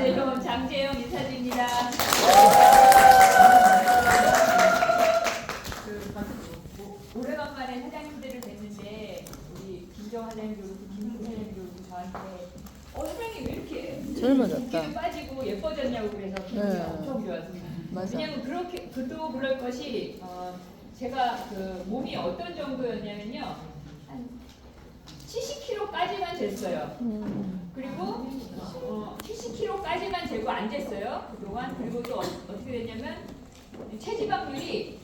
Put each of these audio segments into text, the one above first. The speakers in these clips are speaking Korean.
안녕하세요. 장재영 이사입니다. 오래간만에 사장님들을 뵀는데 우리 김정 사장님도 그렇고 김민구 사장님도 그렇고 저한테 사장님 왜 이렇게 젊어졌다. 빠지고 예뻐졌냐고 그래서 기분이 엄청 좋았습니다. 맞아. 왜냐면 그렇게 그도 그럴 것이 제가 그 몸이 어떤 정도였냐면요 한 70kg까지만 쟀어요. 그리고 70kg까지만 재고 안 쟀어요. 그동안. 그리고 또 어떻게 됐냐면 체지방률이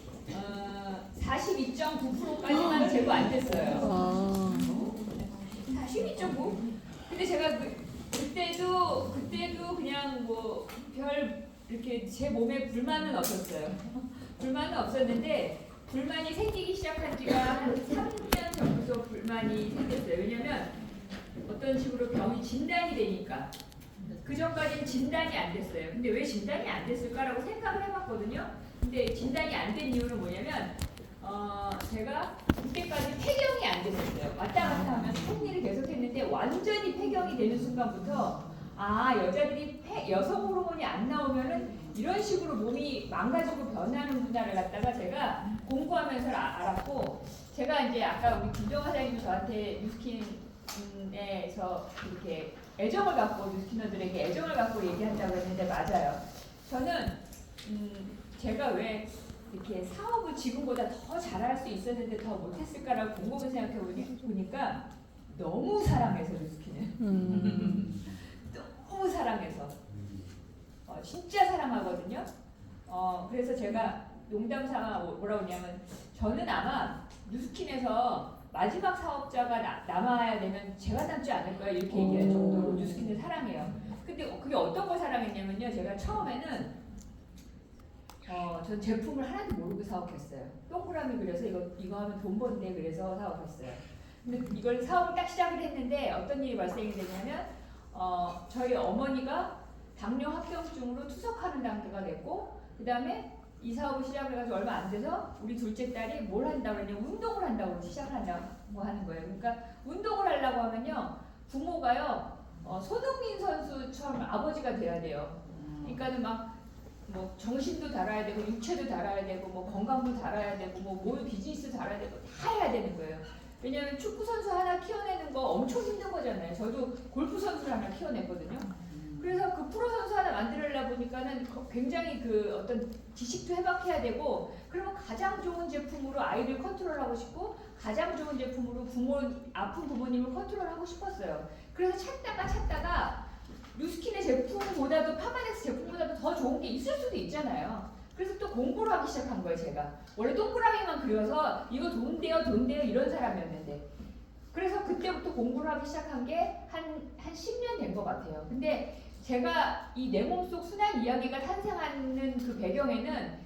42.9%까지만 재고 안 쟀어요. 42.9? 근데 제가 그때도 그냥 뭐 별 이렇게 제 몸에 불만은 없었어요. 불만은 없었는데 불만이 생기기 시작한 지가 한 3년 전부터 불만이 생겼어요. 왜냐면 어떤 식으로 병이 진단이 되니까. 그 전까지는 진단이 안 됐어요. 근데 왜 진단이 안 됐을까라고 생각을 해봤거든요. 근데 진단이 안 된 이유는 뭐냐면 제가 그때까지 폐경이 안 됐었어요. 왔다 갔다 하면서 생리를 계속했는데 완전히 폐경이 되는 순간부터 여자들이 여성 호르몬이 안 나오면은 이런 식으로 몸이 망가지고 변하는구나를 갖다가 제가 공부하면서 알았고, 제가 이제 아까 우리 김정화 사장님이 저한테 뉴스킨에서 이렇게 애정을 갖고 뉴스키너들에게 애정을 갖고 얘기한다고 했는데 맞아요. 저는 제가 왜 이렇게 사업을 지금보다 더 잘할 수 있었는데 더 못했을까라고 곰곰이 생각해 보니까 너무 사랑해서 뉴스키는 너무 사랑해서 진짜 사랑하거든요. 그래서 제가 농담삼아 뭐라고 했냐면 저는 아마 뉴스킨에서 마지막 사업자가 남아야 되면 제가 남지 않을 거야 이렇게 얘기할 정도로 뉴스킨을 사랑해요. 근데 그게 어떤 걸 사랑했냐면요. 제가 처음에는 전 제품을 하나도 모르고 사업했어요. 동그라미 그려서 이거 하면 돈 번대 그래서 사업했어요. 근데 이걸 사업을 딱 시작을 했는데 어떤 일이 발생이 되냐면 저희 어머니가 당뇨 합병증으로 투석하는 단계가 됐고, 그 다음에 이 사업을 시작해가지고 얼마 안 돼서 우리 둘째 딸이 뭘 한다고 했냐면 운동을 한다고 시작을 한다고 하는 거예요. 그러니까 운동을 하려고 하면요 부모가요 손흥민 선수처럼 아버지가 돼야 돼요. 그러니까는 막 뭐 정신도 달아야 되고 육체도 달아야 되고 뭐 건강도 달아야 되고 뭐 비즈니스 달아야 되고 다 해야 되는 거예요. 왜냐하면 축구 선수 하나 키워내는 거 엄청 힘든 거잖아요. 저도 골프 선수를 하나 키워냈거든요. 그래서 그 프로 선수 하나 만들려다 보니까는 굉장히 그 어떤 지식도 해박해야 되고, 그러면 가장 좋은 제품으로 아이를 컨트롤하고 싶고 가장 좋은 제품으로 아픈 부모님을 컨트롤하고 싶었어요. 그래서 찾다가 뉴스킨의 제품보다도 파마넥스 제품보다도 더 좋은 게 있을 수도 있잖아요. 그래서 또 공부를 하기 시작한 거예요. 제가 원래 동그라미만 그려서 이거 돈 돼요 이런 사람이었는데, 그래서 그때부터 공부를 하기 시작한 게 한 10년 된 것 같아요. 근데 제가 이 내 몸속 순환 이야기가 탄생하는 그 배경에는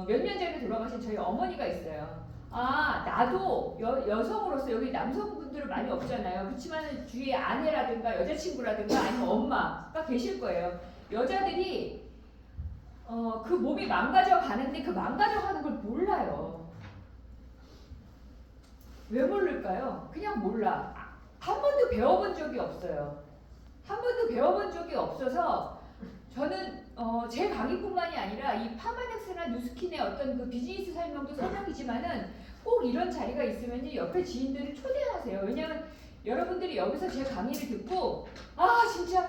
몇 년 전에 돌아가신 저희 어머니가 있어요. 나도 여성으로서 여기 남성분들은 많이 없잖아요. 그렇지만 주위에 아내라든가 여자친구라든가 아니면 엄마가 계실 거예요. 여자들이 그 몸이 망가져 가는데 그 망가져 가는 걸 몰라요. 왜 모를까요? 그냥 몰라. 한 번도 배워본 적이 없어요. 한 번도 배워본 적이 없어서 저는 제 강의뿐만이 아니라 이 파마넥스나 뉴스킨의 어떤 그 비즈니스 설명도 설명이지만은 꼭 이런 자리가 있으면 옆에 지인들을 초대하세요. 왜냐하면 여러분들이 여기서 제 강의를 듣고 진짜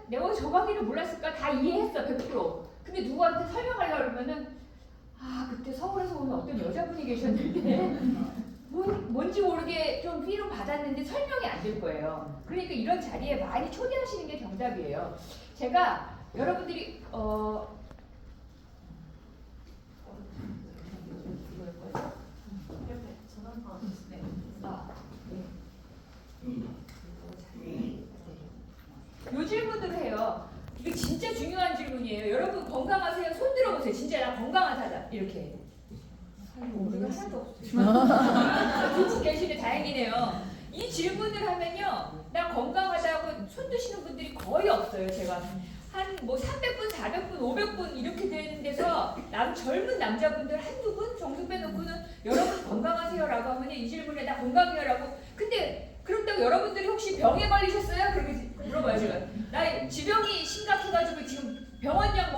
내가 저 강의를 몰랐을까 다 이해했어 100%. 근데 누구한테 설명하려고 그러면은 그때 서울에서 오는 어떤 여자분이 계셨는데 뭔지 모르게 좀 피로 받았는데 설명이 안 될 거예요. 그러니까 이런 자리에 많이 초대하시는 게 정답이에요. 제가 여러분들이 요 질문을 해요. 이게 진짜 중요한 질문이에요. 여러분 건강하세요? 손 들어보세요. 진짜 나 건강하다 이렇게. 우리가 하나도 없어요. 두 분 계시네. 다행이네요. 이 질문을 하면요, 나 건강하다고 손 드시는 분들이 거의 없어요. 제가 한 뭐 300분, 400분, 500분 이렇게 되는 데서 젊은 남자분들 한두 분 정도 빼놓고는 여러분 건강하세요라고 하면 이 질문에 나 건강해요라고. 근데 그런다고 여러분들이 혹시 병에 걸리셨어요? 그렇게 물어봐요. 거야 지금. 나 지병이 심각해가지고 지금 병원약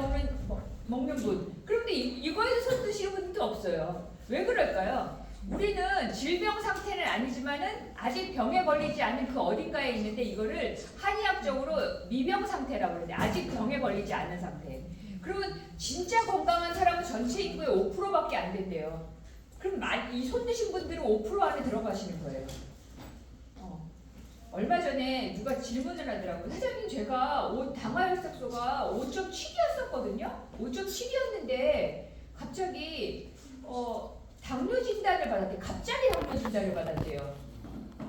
먹는 분. 그런데 이거에서 손 드시는 분도 없어요. 왜 그럴까요? 우리는 질병 상태는 아니지만은 아직 병에 걸리지 않은 그 어딘가에 있는데 이거를 한의학적으로 미병 상태라고 그러는데 아직 병에 걸리지 않은 상태. 그러면 진짜 건강한 사람은 전체 인구의 5%밖에 안 된대요. 그럼 이 손 드신 분들은 5% 안에 들어가시는 거예요. 얼마 전에 누가 질문을 하더라고요. 사장님 제가 당화혈색소가 5.7이었었거든요. 5.7이었는데 갑자기 당뇨 진단을 받았대요. 갑자기 당뇨 진단을 받았대요.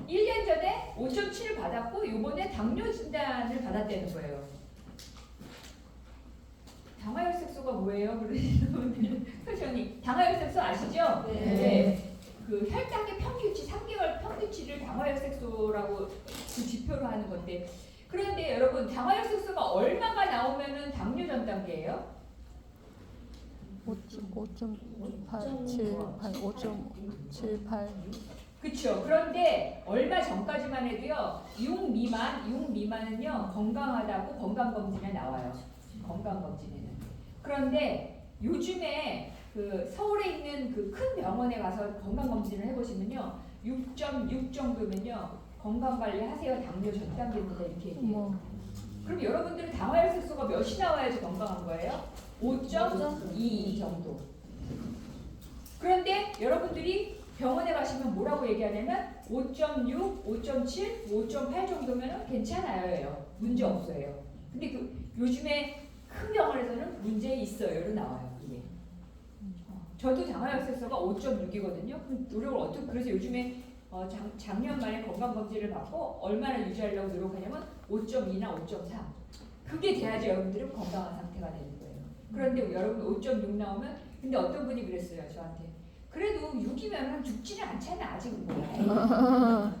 1년 전에 5.7을 받았고 이번에 당뇨 진단을 받았다는 거예요. 당화혈색소가 뭐예요? 그러시는 표정이. 당화혈색소 아시죠? 네. 네. 그 혈당의 평균치 3개월 평균치를 당화혈색소라고 그 지표로 하는 건데 그런데 여러분 당화혈색소가 얼마가 나오면은 당뇨 전 단계예요? 5.878 5.78 그렇죠. 그런데 얼마 전까지만 해도요 6 미만은요 건강하다고 건강검진에 나와요. 건강검진에는. 그런데 요즘에 그 서울에 있는 그 큰 병원에 가서 건강검진을 해보시면요 6.6 정도면요 건강관리 하세요. 당뇨 전 단계입니다. 이렇게 얘기해요. 그럼 여러분들은 당화혈색소가 몇이 나와야지 건강한 거예요? 5.2 정도. 그런데 여러분들이 병원에 가시면 뭐라고 얘기하냐면 5.6, 5.7, 5.8 정도면 괜찮아요. 문제 없어요. 근데 요즘에 큰 병원에서는 문제 있어요로 나와요. 이게. 저도 당화혈색소가 5.6이거든요. 그래서 요즘에 작년 말에 건강검진을 받고 얼마나 유지하려고 노력하냐면 5.2나 5.3 그게 돼야지 여러분들은 건강한 상태가 되는 거예요. 그런데 여러분 5.6 나오면 근데 어떤 분이 그랬어요 저한테 그래도 6이면 죽지는 않잖아 아직은 몰라요.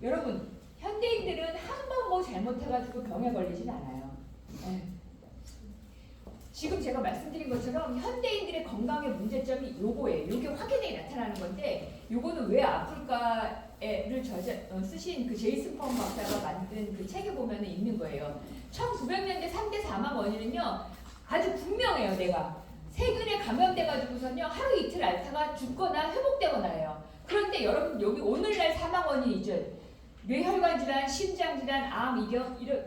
여러분 현대인들은 한 번 뭐 잘못해가지고 병에 걸리진 않아요. 네. 지금 제가 말씀드린 것처럼 현대인들의 건강의 문제점이 요거예요. 요게 확연하게 나타나는 건데 요거는 왜 아플까를 쓰신 그 제이슨 펑 박사가 만든 그 책에 보면 있는 거예요. 1900년대 3대 사망 원인은요 아주 분명해요. 내가 세균에 감염돼가지고선요 하루 이틀 앓다가 죽거나 회복되거나 해요. 그런데 여러분 여기 오늘날 사망 원인이죠. 뇌혈관 질환, 심장 질환, 암,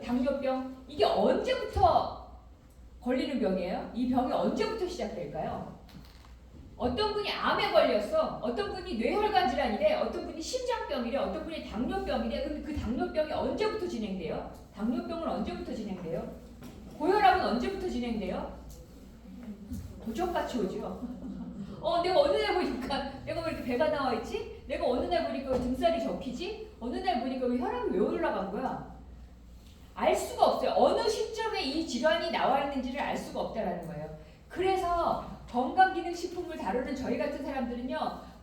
당뇨병 이게 언제부터 걸리는 병이에요? 이 병이 언제부터 시작될까요? 어떤 분이 암에 걸렸어. 어떤 분이 뇌혈관 질환이래. 어떤 분이 심장병이래. 어떤 분이 당뇨병이래. 그럼 그 당뇨병이 언제부터 진행돼요? 당뇨병은 언제부터 진행돼요? 고혈압은 언제부터 진행돼요? 도적같이 오죠. 내가 어느 날 보니까 내가 왜 이렇게 배가 나와 있지? 내가 어느 날 보니까 왜 등살이 접히지? 어느 날 보니까 왜 혈압이 왜 올라간 거야? 알 수가 없어요. 어느 시점에 이 질환이 나와 있는지를 알 수가 없다라는 거예요. 그래서 건강기능식품을 다루는 저희 같은 사람들은요.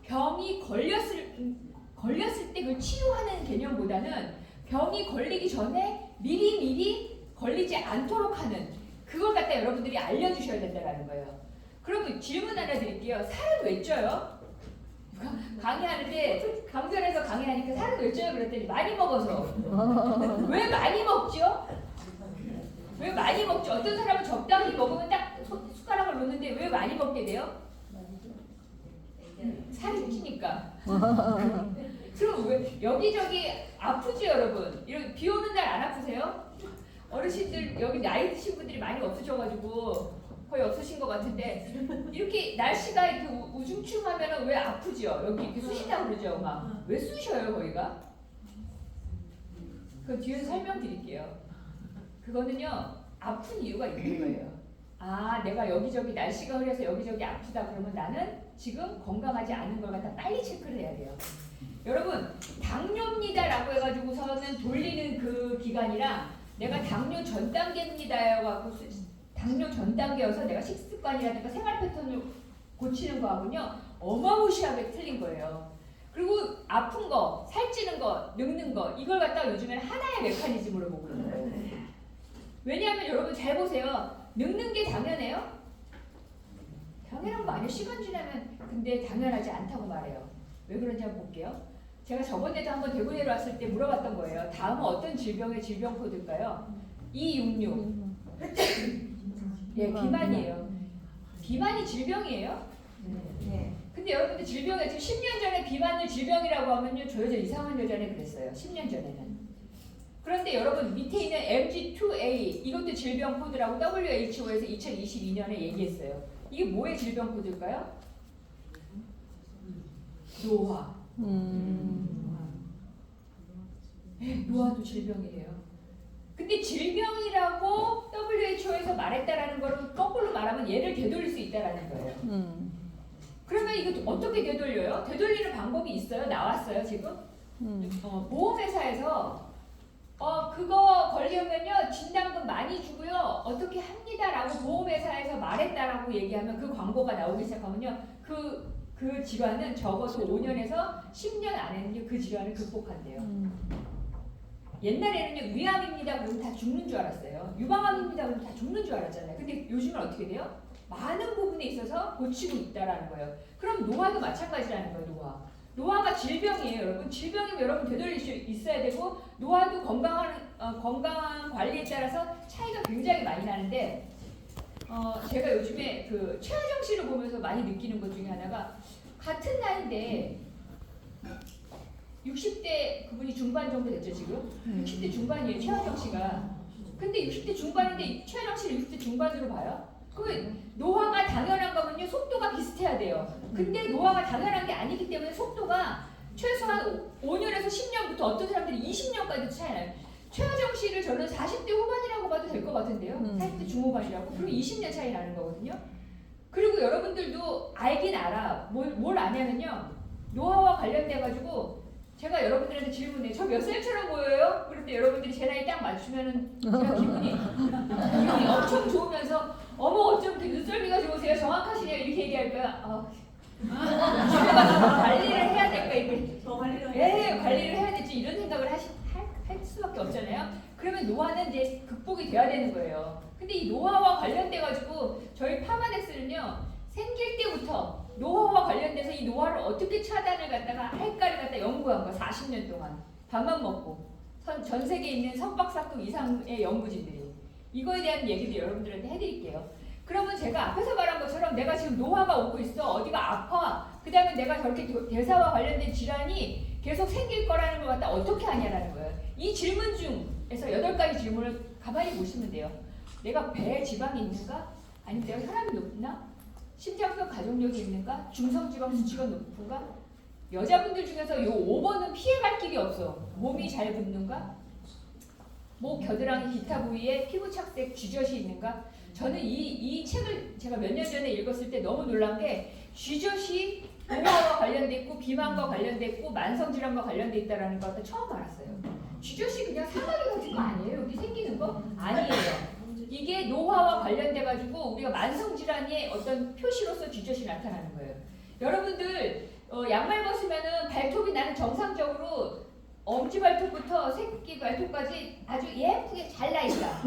병이 걸렸을 때 그걸 치료하는 개념보다는 병이 걸리기 전에 미리 걸리지 않도록 하는 그걸 갖다 여러분들이 알려주셔야 된다는 거예요. 그러면 질문 하나 드릴게요. 살은 왜 쪄요? 강의하는데 강변에서 강의하니까 살은 왜 쪄요? 그랬더니 많이 먹어서. 왜 많이 먹죠? 왜 많이 먹죠? 어떤 사람은 적당히 먹으면 딱 숟가락을 놓는데 왜 많이 먹게 돼요? 살이 찌니까. 그럼 왜 여기저기 아프죠 여러분? 이런 비 오는 날 안 아프세요? 어르신들 여기 나이 드신 분들이 많이 없으셔가지고 거의 없으신 것 같은데 이렇게 날씨가 이렇게 우중충하면 왜 아프죠? 여기 이렇게 쑤시다고 그러죠 막. 왜 쑤셔요 거기가? 그 뒤에서 설명드릴게요. 그거는요 아픈 이유가 있는 거예요. 아 내가 여기저기 날씨가 흐려서 여기저기 아프다 그러면 나는 지금 건강하지 않은 걸 갖다 빨리 체크를 해야 돼요. 여러분 당뇨입니다 라고 해가지고서는 돌리는 그 기간이랑 내가 당뇨 전 단계입니다 해가지고 당뇨 전 단계여서 내가 식습관이라든가 생활 패턴을 고치는 거하고는요 어마무시하게 틀린 거예요. 그리고 아픈 거, 살찌는 거, 늙는 거 이걸 갖다가 요즘에는 하나의 메커니즘으로 보고 있는 거예요. 왜냐하면 여러분 잘 보세요. 늙는 게 당연해요? 당연한 거 아니에요. 시간 지나면 근데 당연하지 않다고 말해요. 왜 그런지 한번 볼게요. 제가 저번에도 한번 대구내로 왔을 때 물어봤던 거예요. 다음은 어떤 질병의 질병 코드일까요? 266. 네, 비만이에요. 비만이 질병이에요? 네. 근데 여러분들 질병에 지금 10년 전에 비만을 질병이라고 하면요, 저 여자 이상한 여자네 그랬어요. 10년 전에는. 그런데 여러분 밑에 있는 MG2A 이것도 질병 코드라고 WHO에서 2022년에 얘기했어요. 이게 뭐의 질병 코드일까요? 노화. 노화도 질병이래요. 근데 질병이라고 WHO에서 말했다라는 거를 거꾸로 말하면 얘를 되돌릴 수 있다라는 거예요. 그러면 이거 어떻게 되돌려요? 되돌리는 방법이 있어요? 나왔어요 지금? 보험회사에서 그거 걸리면요 진단금 많이 주고요 어떻게 합니다라고 보험회사에서 말했다라고 얘기하면 그 광고가 나오기 시작하면요 그 질환은 적어도 5년에서 10년 안에는 그 질환을 극복한대요. 옛날에는요 위암입니다 그러면 다 죽는 줄 알았어요. 유방암입니다 그러면 다 죽는 줄 알았잖아요. 근데 요즘은 어떻게 돼요? 많은 부분에 있어서 고치고 있다라는 거예요. 그럼 노화도 마찬가지라는 거예요. 노화가 질병이에요, 여러분. 질병이면 여러분 되돌릴 수 있어야 되고 노화도 건강한 관리에 따라서 차이가 굉장히 많이 나는데 제가 요즘에 그 최하정 씨를 보면서 많이 느끼는 것 중에 하나가 같은 나이인데 60대 그분이 중반 정도 됐죠 지금? 60대 중반이에요 최하정 씨가. 근데 60대 중반인데 최하정 씨를 60대 중반으로 봐요? 그 노화가 당연한 거면요 속도가 비슷해야 돼요. 근데 노화가 당연한 게 아니기 때문에 속도가 최소한 5년에서 10년부터 어떤 사람들이 20년까지도 차이 나요. 최하정 씨를 저는 40대 후반이라고 봐도 될 것 같은데요. 40대 중후반이라고. 그럼 20년 차이 나는 거거든요. 그리고 여러분들도 알긴 알아. 뭘 아냐면요. 노화와 관련돼가지고 제가 여러분들한테 질문해요. 저 몇 살처럼 보여요? 그럴 때 여러분들이 제 나이 딱 맞추면은 제가 기분이 엄청 좋으면서 어머 어쩜 이렇게 눈썰미가 좋으세요? 정확하시네요. 이렇게 얘기할 거야. 관리를 해야 될까 이게. 더 관리를 관리를 해야 될지 이런 생각을 할 수밖에 없잖아요. 그러면 노화는 이제 극복이 돼야 되는 거예요. 근데 이 노화와 관련돼 가지고 저희 파마덱스는요 생길 때부터 노화와 관련돼서 이 노화를 어떻게 차단을 갖다가 할까를 갖다 연구한 거 40년 동안 밥만 먹고 전 세계에 있는 석박사급 이상의 연구진들이 이거에 대한 얘기도 여러분들한테 해드릴게요. 그러면 제가 앞에서 말한 것처럼 내가 지금 노화가 오고 있어 어디가 아파 그 다음에 내가 저렇게 대사와 관련된 질환이 계속 생길 거라는 걸 갖다 어떻게 하냐라는 거예요. 이 질문 중에서 8가지 질문을 가만히 보시면 돼요. 내가 배에 지방이 있는가? 아니면 내가 혈압이 높나? 심장병 가족력이 있는가? 중성지방 수치가 높은가? 여자분들 중에서 요 5번은 피해갈 길이 없어. 몸이 잘 붓는가? 목, 겨드랑이, 기타 부위에 피부 착색, 쥐젖이 있는가? 저는 이 책을 제가 몇 년 전에 읽었을 때 너무 놀란 게 쥐젖이 노화와 관련돼 있고 비만과 관련돼 있고 만성질환과 관련돼 있다는 걸 처음 알았어요. 쥐젖이 그냥 사마귀 같은 거 아니에요? 여기 생기는 거? 아니에요. 이게 노화와 관련돼 가지고 우리가 만성질환의 어떤 표시로서 쥐젖이 나타나는 거예요. 여러분들 양말 벗으면은 발톱이 나는 정상적으로 엄지발톱부터 새끼 발톱까지 아주 예쁘게 잘 나있다.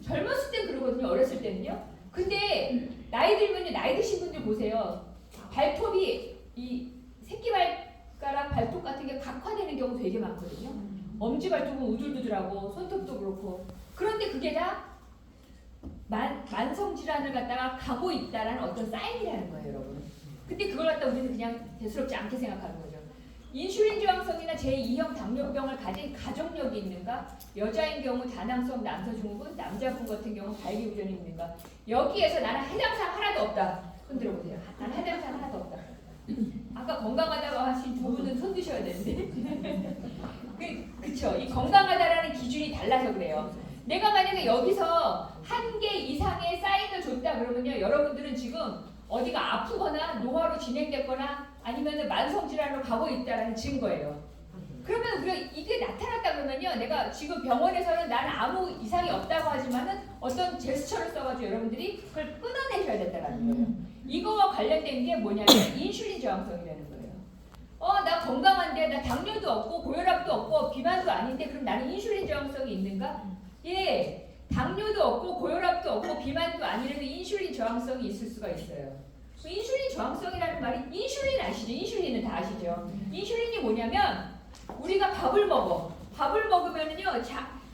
젊었을 땐 그러거든요. 어렸을 때는요. 근데 나이 들면요. 나이 드신 분들 보세요. 발톱이 이 새끼발가락 발톱 같은 게 각화되는 경우 되게 많거든요. 엄지발톱은 우둘두둘하고 손톱도 그렇고. 그런데 그게 다 만성질환을 갖다가 가고 있다라는 어떤 사인이라는 거예요, 여러분. 근데 그걸 갖다 우리는 그냥 대수롭지 않게 생각하는 거죠. 인슐린 저항성이나 제2형 당뇨병을 가진 가족력이 있는가? 여자인 경우 다낭성 남서증후군, 남자분 같은 경우 발기부전이 있는가? 여기에서 나는 해당 사항 하나도 없다. 손 들어보세요. 나는 해당 사항 하나도 없다. 아까 건강하다고 하신 두 분은 손 드셔야 되는데. 그쵸. 이 건강하다라는 기준이 달라서 그래요. 내가 만약에 여기서 1개 이상의 사인을 줬다 그러면요. 여러분들은 지금 어디가 아프거나 노화로 진행됐거나 아니면 만성질환으로 가고 있다는 증거예요. 그러면 우리가 이게 나타났다 그러면요. 내가 지금 병원에서는 나는 아무 이상이 없다고 하지만은 어떤 제스처를 써가지고 여러분들이 그걸 끊어내셔야 된다는 거예요. 이거와 관련된 게 뭐냐면 인슐린 저항성이라는 거예요. 나 건강한데 나 당뇨도 없고 고혈압도 없고 비만도 아닌데 그럼 나는 인슐린 저항성이 있는가? 예. 당뇨도 없고 고혈압도 없고 비만도 아니라도 인슐린 저항성이 있을 수가 있어요. 인슐린 저항성이라는 말이 인슐린 아시죠? 인슐린은 다 아시죠? 인슐린이 뭐냐면 우리가 밥을 먹어. 밥을 먹으면은요,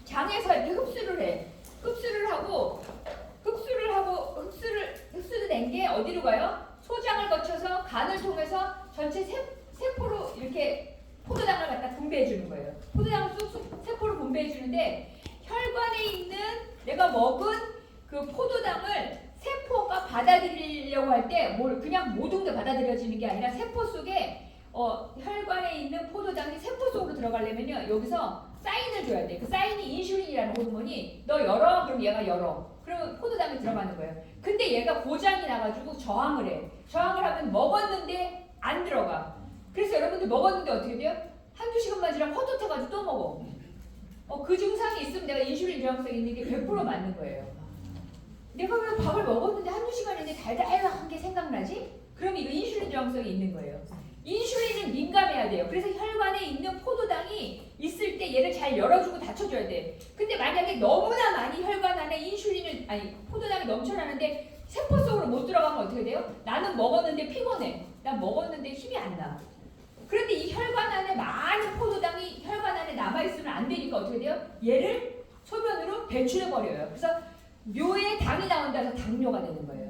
장에서 이렇게 흡수를 해. 흡수를 낸 게 어디로 가요? 소장을 거쳐서 간을 통해서 전체 세포로 이렇게 포도당을 갖다 분배해 주는 거예요. 포도당을 쑥쑥 세포로 분배해 주는데 혈관에 있는 내가 먹은 그 포도당을 세포가 받아들이려고 할 때 그냥 모든 게 받아들여지는 게 아니라 세포 속에 혈관에 있는 포도당이 세포 속으로 들어가려면요 여기서 사인을 줘야 돼. 그 사인이 인슐린이라는 호르몬이 너 열어 그럼 얘가 열어. 그러면 포도당이 들어가는 거예요. 근데 얘가 고장이 나가지고 저항을 해. 저항을 하면 먹었는데 안 들어가. 그래서 여러분들 먹었는데 어떻게 돼요? 한두 시간만 지나면 헛헛해가지고 또 먹어. 그 증상이 있으면 내가 인슐린 저항성 있는 게 100% 맞는 거예요. 내가 왜 밥을 먹었는데 한두 시간인데 달달한 게 생각나지? 그럼 이거 인슐린 저항성이 있는 거예요. 인슐린은 민감해야 돼요. 그래서 혈관에 있는 포도당이 있을 때 얘를 잘 열어주고 닫혀줘야 돼. 근데 만약에 너무나 많이 혈관 안에 포도당이 넘쳐나는데 세포 속으로 못 들어가면 어떻게 돼요? 나는 먹었는데 피곤해. 난 먹었는데 힘이 안 나. 그런데 이 혈관 안에 많은 포도당이 혈관 안에 남아있으면 안 되니까 어떻게 돼요? 얘를 소변으로 배출해버려요. 그래서 묘에 당이 나온다 해서 당뇨가 되는 거예요.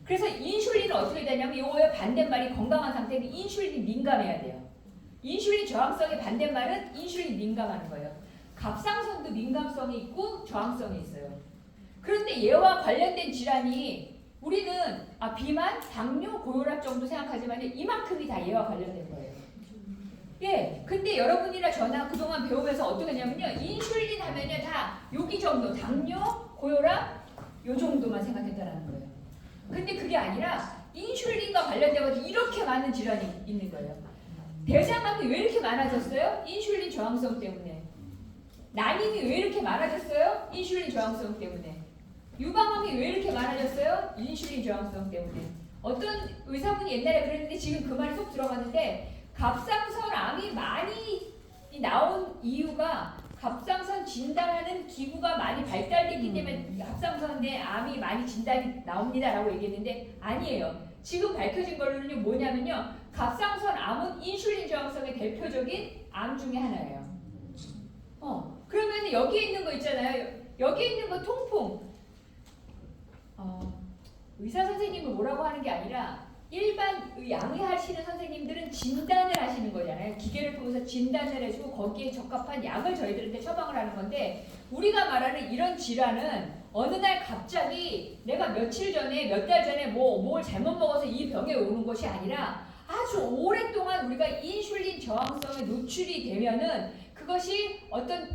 그래서 인슐린은 어떻게 되냐면 이거의 반대말이 건강한 상태는 인슐린이 민감해야 돼요. 인슐린 저항성의 반대말은 인슐린이 민감한 거예요. 갑상선도 민감성이 있고 저항성이 있어요. 그런데 얘와 관련된 질환이 우리는 비만, 당뇨, 고혈압 정도 생각하지만 이만큼이 다 얘와 관련된 거예요. 예, 근데 여러분이나 저나 그동안 배우면서 어떻게 했냐면요. 인슐린 하면요 다 여기 정도 당뇨, 고혈압 요 정도만 생각했다라는 거예요. 근데 그게 아니라 인슐린과 관련돼가지고 이렇게 많은 질환이 있는 거예요. 대장암이 왜 이렇게 많아졌어요? 인슐린 저항성 때문에. 난임이 왜 이렇게 많아졌어요? 인슐린 저항성 때문에. 유방암이 왜 이렇게 많아졌어요? 인슐린 저항성 때문에. 어떤 의사분이 옛날에 그랬는데 지금 그 말이 쏙 들어가는데 갑상선 암이 많이 나온 이유가 갑상선 진단하는 기구가 많이 발달됐기 때문에 갑상선에 암이 많이 진단이 나옵니다라고 얘기했는데 아니에요. 지금 밝혀진 걸로는 뭐냐면요. 갑상선 암은 인슐린 저항성의 대표적인 암 중에 하나예요. 그러면 여기에 있는 거 있잖아요. 여기에 있는 거 통풍. 의사 선생님은 뭐라고 하는 게 아니라 일반 양의하시는 선생님들은 진단을 하시는 거잖아요. 기계를 통해서 진단을 해주고 거기에 적합한 약을 저희들한테 처방을 하는 건데 우리가 말하는 이런 질환은 어느 날 갑자기 내가 며칠 전에 몇 달 전에 뭘 잘못 먹어서 이 병에 오는 것이 아니라 아주 오랫동안 우리가 인슐린 저항성에 노출이 되면은 그것이 어떤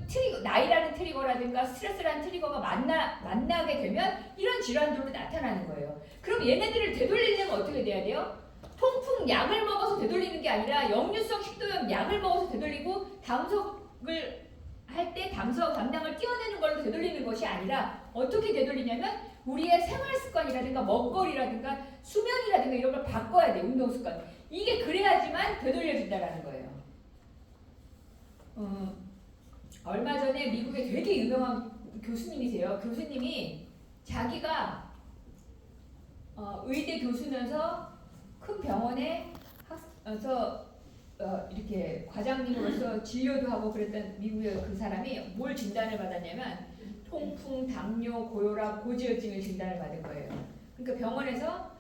나이라는 트리거라든가 스트레스라는 트리거가 만나게 되면 이런 질환들로 나타나는 거예요. 그럼 얘네들을 되돌리려면 어떻게 돼야 돼요? 통풍 약을 먹어서 되돌리는 게 아니라 역류성 식도염 약을 먹어서 되돌리고 담석을 할 때 담석 담당을 띄워내는 걸로 되돌리는 것이 아니라 어떻게 되돌리냐면 우리의 생활 습관이라든가 먹거리라든가 수면이라든가 이런 걸 바꿔야 돼요. 운동 습관. 이게 그래야지만 되돌려진다라는 거예요. 얼마 전에 미국에 되게 유명한 교수님이세요. 교수님이 자기가 의대 교수면서 큰 병원에 이렇게 과장님으로서 진료도 하고 그랬던 미국의 그 사람이 뭘 진단을 받았냐면 통풍, 당뇨, 고혈압, 고지혈증을 진단을 받은 거예요. 그러니까 병원에서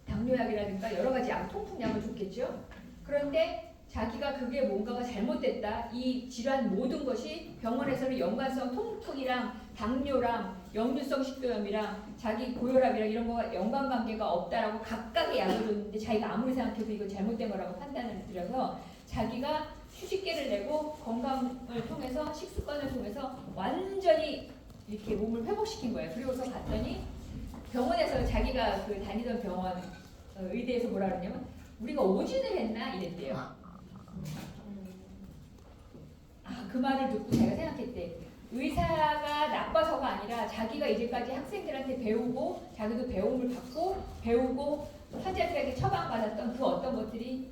당뇨약이라든가 여러 가지 통풍약을 줬겠죠. 그런데 자기가 그게 뭔가가 잘못됐다. 이 질환 모든 것이 병원에서는 연관성 통풍이랑 당뇨랑 역류성 식도염이랑 자기 고혈압이랑 이런 거가 연관관계가 없다라고 각각의 약을 줬는데 자기가 아무리 생각해도 이거 잘못된 거라고 판단을 드려서 자기가 휴식계를 내고 건강을 통해서 식습관을 통해서 완전히 이렇게 몸을 회복시킨 거예요. 그리고서 갔더니 병원에서 자기가 그 다니던 병원 의대에서 뭐라 그러냐면 우리가 오진을 했나 이랬대요. 그 말을 듣고 제가 생각했대. 의사가 나빠서가 아니라 자기가 이제까지 학생들한테 배우고 자기도 배움을 받고 배우고 환자들에게 처방받았던 그 어떤 것들이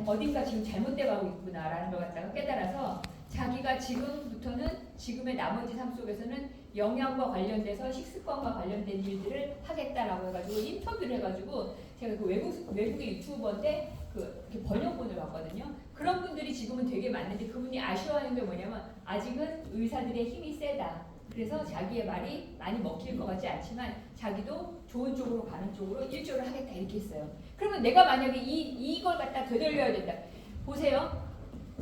어딘가 지금 잘못돼 가고 있구나라는 걸 갖다가 깨달아서 자기가 지금부터는 지금의 나머지 삶 속에서는 영양과 관련돼서 식습관과 관련된 일들을 하겠다라고 해가지고 인터뷰를 해가지고 제가 그 외국의 유튜버인데 이렇게 번역본을 봤거든요. 그런 분들이 지금은 되게 많은데 그분이 아쉬워하는 게 뭐냐면 아직은 의사들의 힘이 세다. 그래서 자기의 말이 많이 먹힐 것 같지 않지만 자기도 좋은 쪽으로 가는 쪽으로 일조를 하겠다 이렇게 했어요. 그러면 내가 만약에 이걸 갖다 되돌려야 된다. 보세요.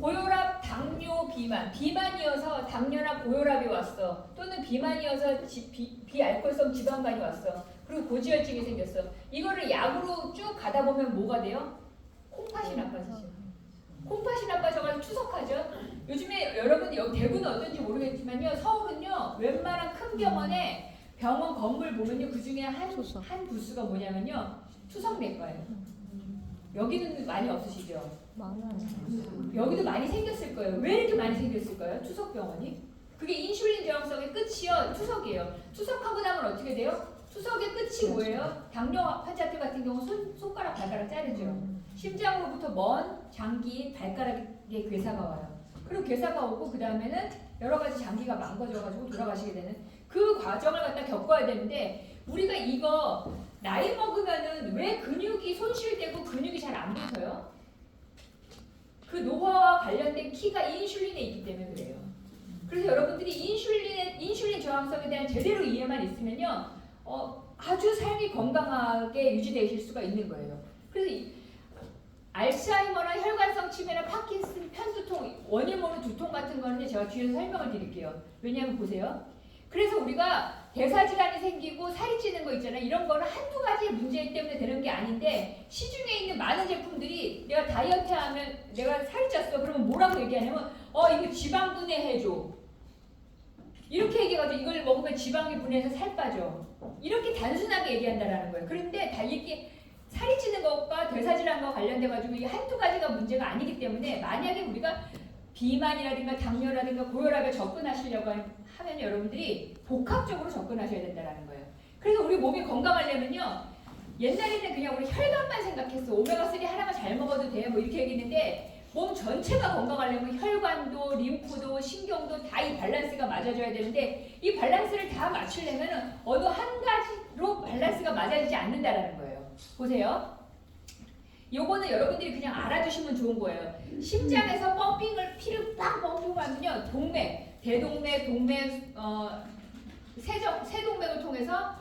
고혈압, 당뇨, 비만이어서 당뇨나 고혈압이 왔어. 또는 비만이어서 비알코올성 지방간이 왔어. 그리고 고지혈증이 생겼어. 이거를 약으로 쭉 가다 보면 뭐가 돼요? 콩팥이 나빠지죠. 콩팥이 나빠져가지고 추석하죠. 요즘에 여러분이 여기 대구는 어떤지 모르겠지만요. 서울은요. 웬만한 큰 병원에 병원 건물 보면요. 그 중에 한 부스가 뭐냐면요. 투석내과예요. 여기는 많이 없으시죠? 많아요. 여기도 많이 생겼을 거예요. 왜 이렇게 많이 생겼을까요? 투석병원이? 그게 인슐린 저항성의 끝이요. 투석이에요. 투석하고 나면 어떻게 돼요? 투석의 끝이 뭐예요? 당뇨 환자들 같은 경우 손가락, 발가락 자르죠. 심장으로부터 먼 장기, 발가락에 괴사가 와요. 그리고 괴사가 오고 그 다음에는 여러 가지 장기가 망가져가지고 돌아가시게 되는 그 과정을 갖다 겪어야 되는데 우리가 이거 나이 먹으면은 왜 근육이 손실되고 근육이 잘 안 붙어요? 그 노화와 관련된 키가 인슐린에 있기 때문에 그래요. 그래서 여러분들이 인슐린 저항성에 대한 제대로 이해만 있으면요, 아주 삶이 건강하게 유지되실 수가 있는 거예요. 그래서 알츠하이머나 혈관성 치매나 파킨슨, 편두통, 원인 모르는 두통 같은 거는 제가 뒤에서 설명을 드릴게요. 왜냐하면 보세요. 그래서 우리가 대사질환이 생기고 살이 찌는 거 있잖아요. 이런 거는 한두 가지의 문제 때문에 되는 게 아닌데 시중에 있는 많은 제품들이 내가 다이어트 하면 내가 살이 쪘어. 그러면 뭐라고 얘기하냐면 이거 지방 분해해줘. 이렇게 얘기해가지고 이걸 먹으면 지방이 분해해서 살 빠져. 이렇게 단순하게 얘기한다라는 거예요. 그런데 다 이게 살이 찌는 것과 대사질환과 관련돼가지고 이게 한두 가지가 문제가 아니기 때문에 만약에 우리가 비만이라든가 당뇨라든가 고혈압에 접근하시려고 하면 여러분들이 복합적으로 접근하셔야 된다는 거예요. 그래서 우리 몸이 건강하려면요. 옛날에는 그냥 우리 혈관만 생각했어. 오메가3 하나만 잘 먹어도 돼. 뭐 이렇게 얘기했는데 몸 전체가 건강하려면 혈관도 림프도 신경도 다 이 밸런스가 맞아줘야 되는데 이 밸런스를 다 맞추려면 어느 한 가지로 밸런스가 맞아지지 않는다라는 거예요. 보세요. 요거는 여러분들이 그냥 알아두시면 좋은 거예요. 심장에서 피를 빡 펌핑하면요. 동맥, 대동맥, 동맥, 세동맥을 통해서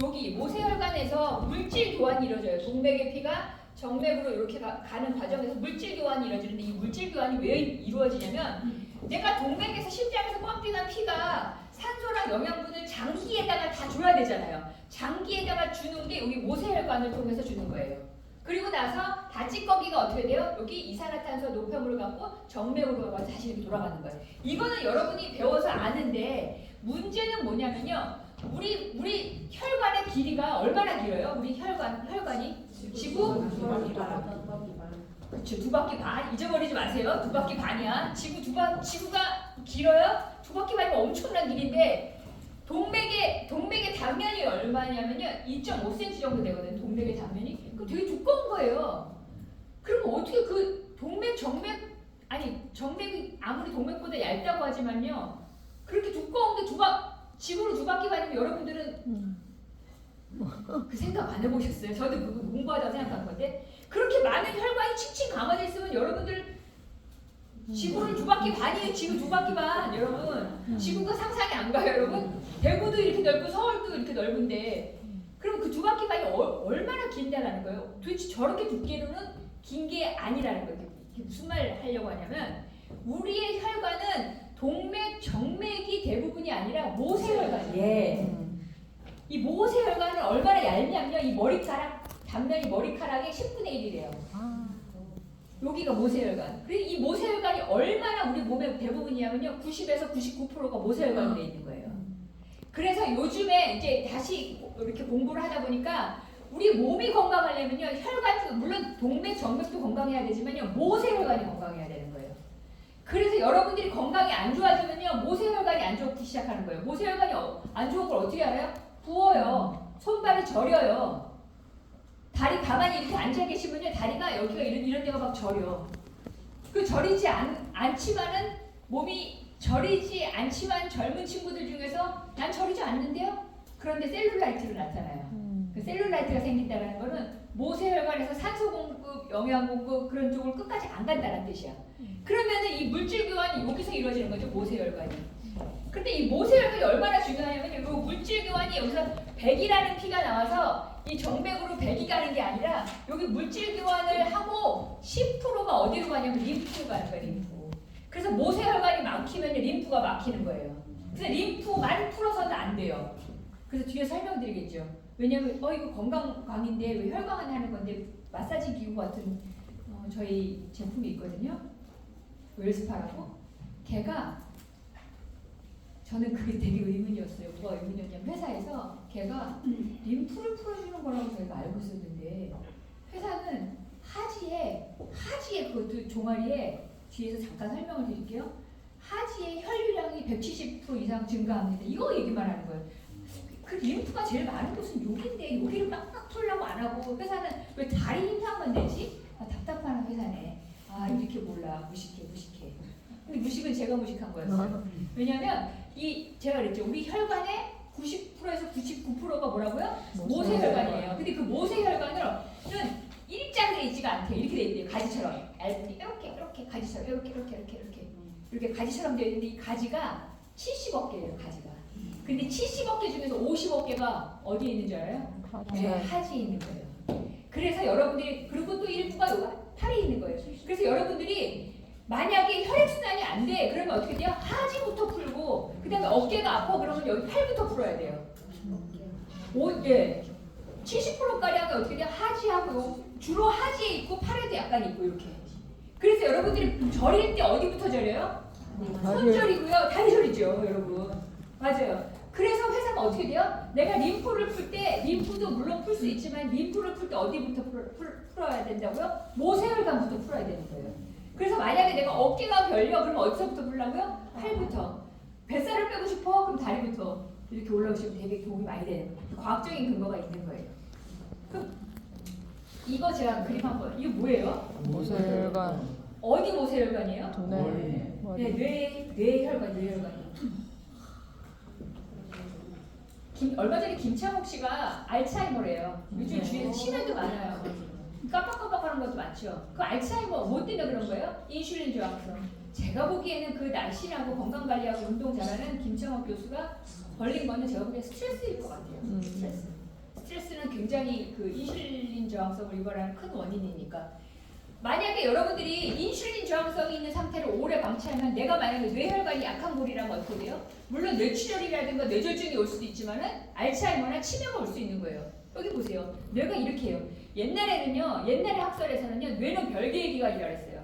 여기 모세혈관에서 물질 교환이 이루어져요. 동맥의 피가 정맥으로 이렇게 가는 과정에서 물질 교환이 이루어지는데 이 물질 교환이 왜 이루어지냐면 내가 동맥에서 심장에서 펌핑한 피가 산소랑 영양분을 장기에다가 다 줘야 되잖아요. 장기에다가 주는 게 여기 모세혈관을 통해서 주는 거예요. 그리고 나서 다 찌꺼기가 어떻게 돼요? 여기 이산화탄소 노폐물을 갖고 정맥으로 가서 다시 이렇게 돌아가는 거예요. 이거는 여러분이 배워서 아는데 문제는 뭐냐면요. 우리 혈관의 길이가 얼마나 길어요? 우리 혈관이 지구 그렇죠. 2바퀴 반. 잊어버리지 마세요. 2바퀴 반이야. 지구가 길어요? 2바퀴 반이면 엄청난 길인데 동맥의 단면이 얼마냐면요. 2.5cm 정도 되거든요. 동맥의 단면이. 그럼 되게 두꺼운 거예요. 그럼 어떻게 그 정맥이 아무리 동맥보다 얇다고 하지만요. 그렇게 두꺼운데 지구로 2바퀴 반이면 여러분들은 그 생각 안 해보셨어요? 저도 그거 공부하다가 생각한 건데 그렇게 많은 혈관이 칭칭 감아져 있으면 여러분들 지구는 2바퀴 반이에요. 지구 2바퀴 반. 여러분 지구가 상상이 안 가요. 여러분 대구도 이렇게 넓고 서울도 이렇게 넓은데 그럼 그 2바퀴 반이 얼마나 긴다라는 거예요. 도대체 저렇게 두께로는 긴 게 아니라는 거예요. 이게 무슨 말 하려고 하냐면 우리의 혈관은 동맥, 정맥이 대부분이 아니라 모세혈관이에요. 이 모세혈관은 얼마나 얇냐면요. 이 머리카락 단면이 머리카락의 10분의 1이래요. 여기가 모세혈관. 그리고 이 모세혈관이 얼마나 우리 몸의 대부분이냐면요. 90에서 99%가 모세혈관으로 돼 있는 거예요. 그래서 요즘에 이제 다시 이렇게 공부를 하다 보니까 우리 몸이 건강하려면요. 혈관, 물론 동맥, 정맥도 건강해야 되지만요. 모세혈관이 건강해야 되는 거예요. 그래서 여러분들이 건강이 안 좋아지면요. 모세혈관이 안 좋기 시작하는 거예요. 모세혈관이 안 좋은 걸 어떻게 알아요? 부어요. 손발이 저려요. 다리 가만히 이렇게 앉아 계시면요. 다리가 여기가 이런 데가 막 저려. 그 저리지 않지만은 몸이 저리지 않지만 젊은 친구들 중에서 난 저리지 않는데요? 그런데 셀룰라이트로 나타나요. 그 셀룰라이트가 생긴다는 거는 모세혈관에서 산소 공급, 영양 공급 그런 쪽을 끝까지 안 간다는 뜻이야. 그러면은 이 물질 교환이 여기서 이루어지는 거죠, 모세혈관이. 근데 이 모세혈관이 얼마나 중요하냐면 이 물질 교환이 여기서 100이라는 피가 나와서 이 정맥으로 100이 가는 게 아니라 여기 물질 교환을 하고 10%가 어디로 가냐면 림프로 가는 거예요, 림프. 그래서 모세혈관이 막히면 림프가 막히는 거예요. 그래서 림프만 풀어서는 안 돼요. 그래서 뒤에 설명드리겠죠. 왜냐면 이거 건강광인데 왜 혈관 하는 건데 마사지 기구 같은 저희 제품이 있거든요. 웰스파라고. 걔가 저는 그게 되게 의문이었어요. 뭐가 의문이었냐면 회사에서 걔가 림프를 풀어주는 거라고 저희가 알고 있었는데 회사는 하지에 그것도 종아리에 뒤에서 잠깐 설명을 드릴게요. 하지의 혈류량이 170% 이상 증가합니다. 이거 얘기만 하는 거예요. 그 림프가 제일 많은 곳은 여기인데 여기를 빡빡 풀려고 안 하고 회사는 왜 다리 힘상만 내지? 답답한 회사네. 이렇게 몰라. 무식해. 근데 무식은 제가 무식한 거였어요. 왜냐면 제가 그랬죠. 우리 혈관의 90%에서 99%가 뭐라고요? 모세혈관이에요. 근데 그 모세혈관은 일자로 돼 있지가 않대요. 이렇게 돼 있대요. 가지처럼. 이렇게 가지처럼 이렇게 가지처럼 되어 있는데 이 가지가 70억 개예요. 가지가. 근데 70억 개 중에서 50억 개가 어디에 있는 줄 알아요? 네, 하지에 있는 거예요. 그래서 여러분들이 그리고 또 일부가 팔에 있는 거예요. 그래서 여러분들이 만약에 혈액순환이 안 돼, 그러면 어떻게 돼요? 하지부터 풀고 그 다음에 어깨가 아파 그러면 여기 팔부터 풀어야 돼요. 70%가량이 어떻게 돼요? 하지하고 주로 하지에 있고 팔에도 약간 있고 이렇게. 그래서 여러분들이 절일 때 어디부터 절여요? 손절이고요. 다리절이죠, 여러분. 맞아요. 그래서 회사가 어떻게 돼요? 내가 림프를 풀 때 림프도 물론 풀 수 있지만 림프를 풀 때 어디부터 풀어야 된다고요? 모세혈관부터 풀어야 되는 거예요. 그래서 만약에 내가 어깨가 결려 그러면 어디서부터 풀라고요? 팔부터. 뱃살을 빼고 싶어? 그럼 다리부터 이렇게 올라오시면 되게 도움이 많이 되는 과학적인 근거가 있는 거예요. 그럼 이거 제가 그림 한번. 이거 뭐예요? 모세혈관. 어디 모세혈관이에요? 네. 뇌혈관. 얼마 전에 김창욱 씨가 알츠하이머래요. 요즘 주위에서 치매도 많아요. 깜빡깜빡하는 것도 많죠. 그 알츠하이머 뭐 때문에 그런 거예요? 인슐린 저항성. 제가 보기에는 그 날씬하고 건강 관리하고 운동 잘하는 김창욱 교수가 걸린 거는 제가 보기엔 스트레스일 것 같아요. 스트레스는 굉장히 그 인슐린 저항성을 유발하는 큰 원인이니까. 만약에 여러분들이 인슐린 저항성이 있는 상태를 오래 방치하면 내가 만약에 뇌혈관이 약한 골이라면 어떻게 돼요? 물론 뇌출혈이라든가 뇌졸중이 올 수도 있지만은 알츠하이머나 치매가 올 수 있는 거예요. 여기 보세요. 뇌가 이렇게 해요. 옛날에 학설에서는요. 뇌는 별개의 기관이라고 했어요.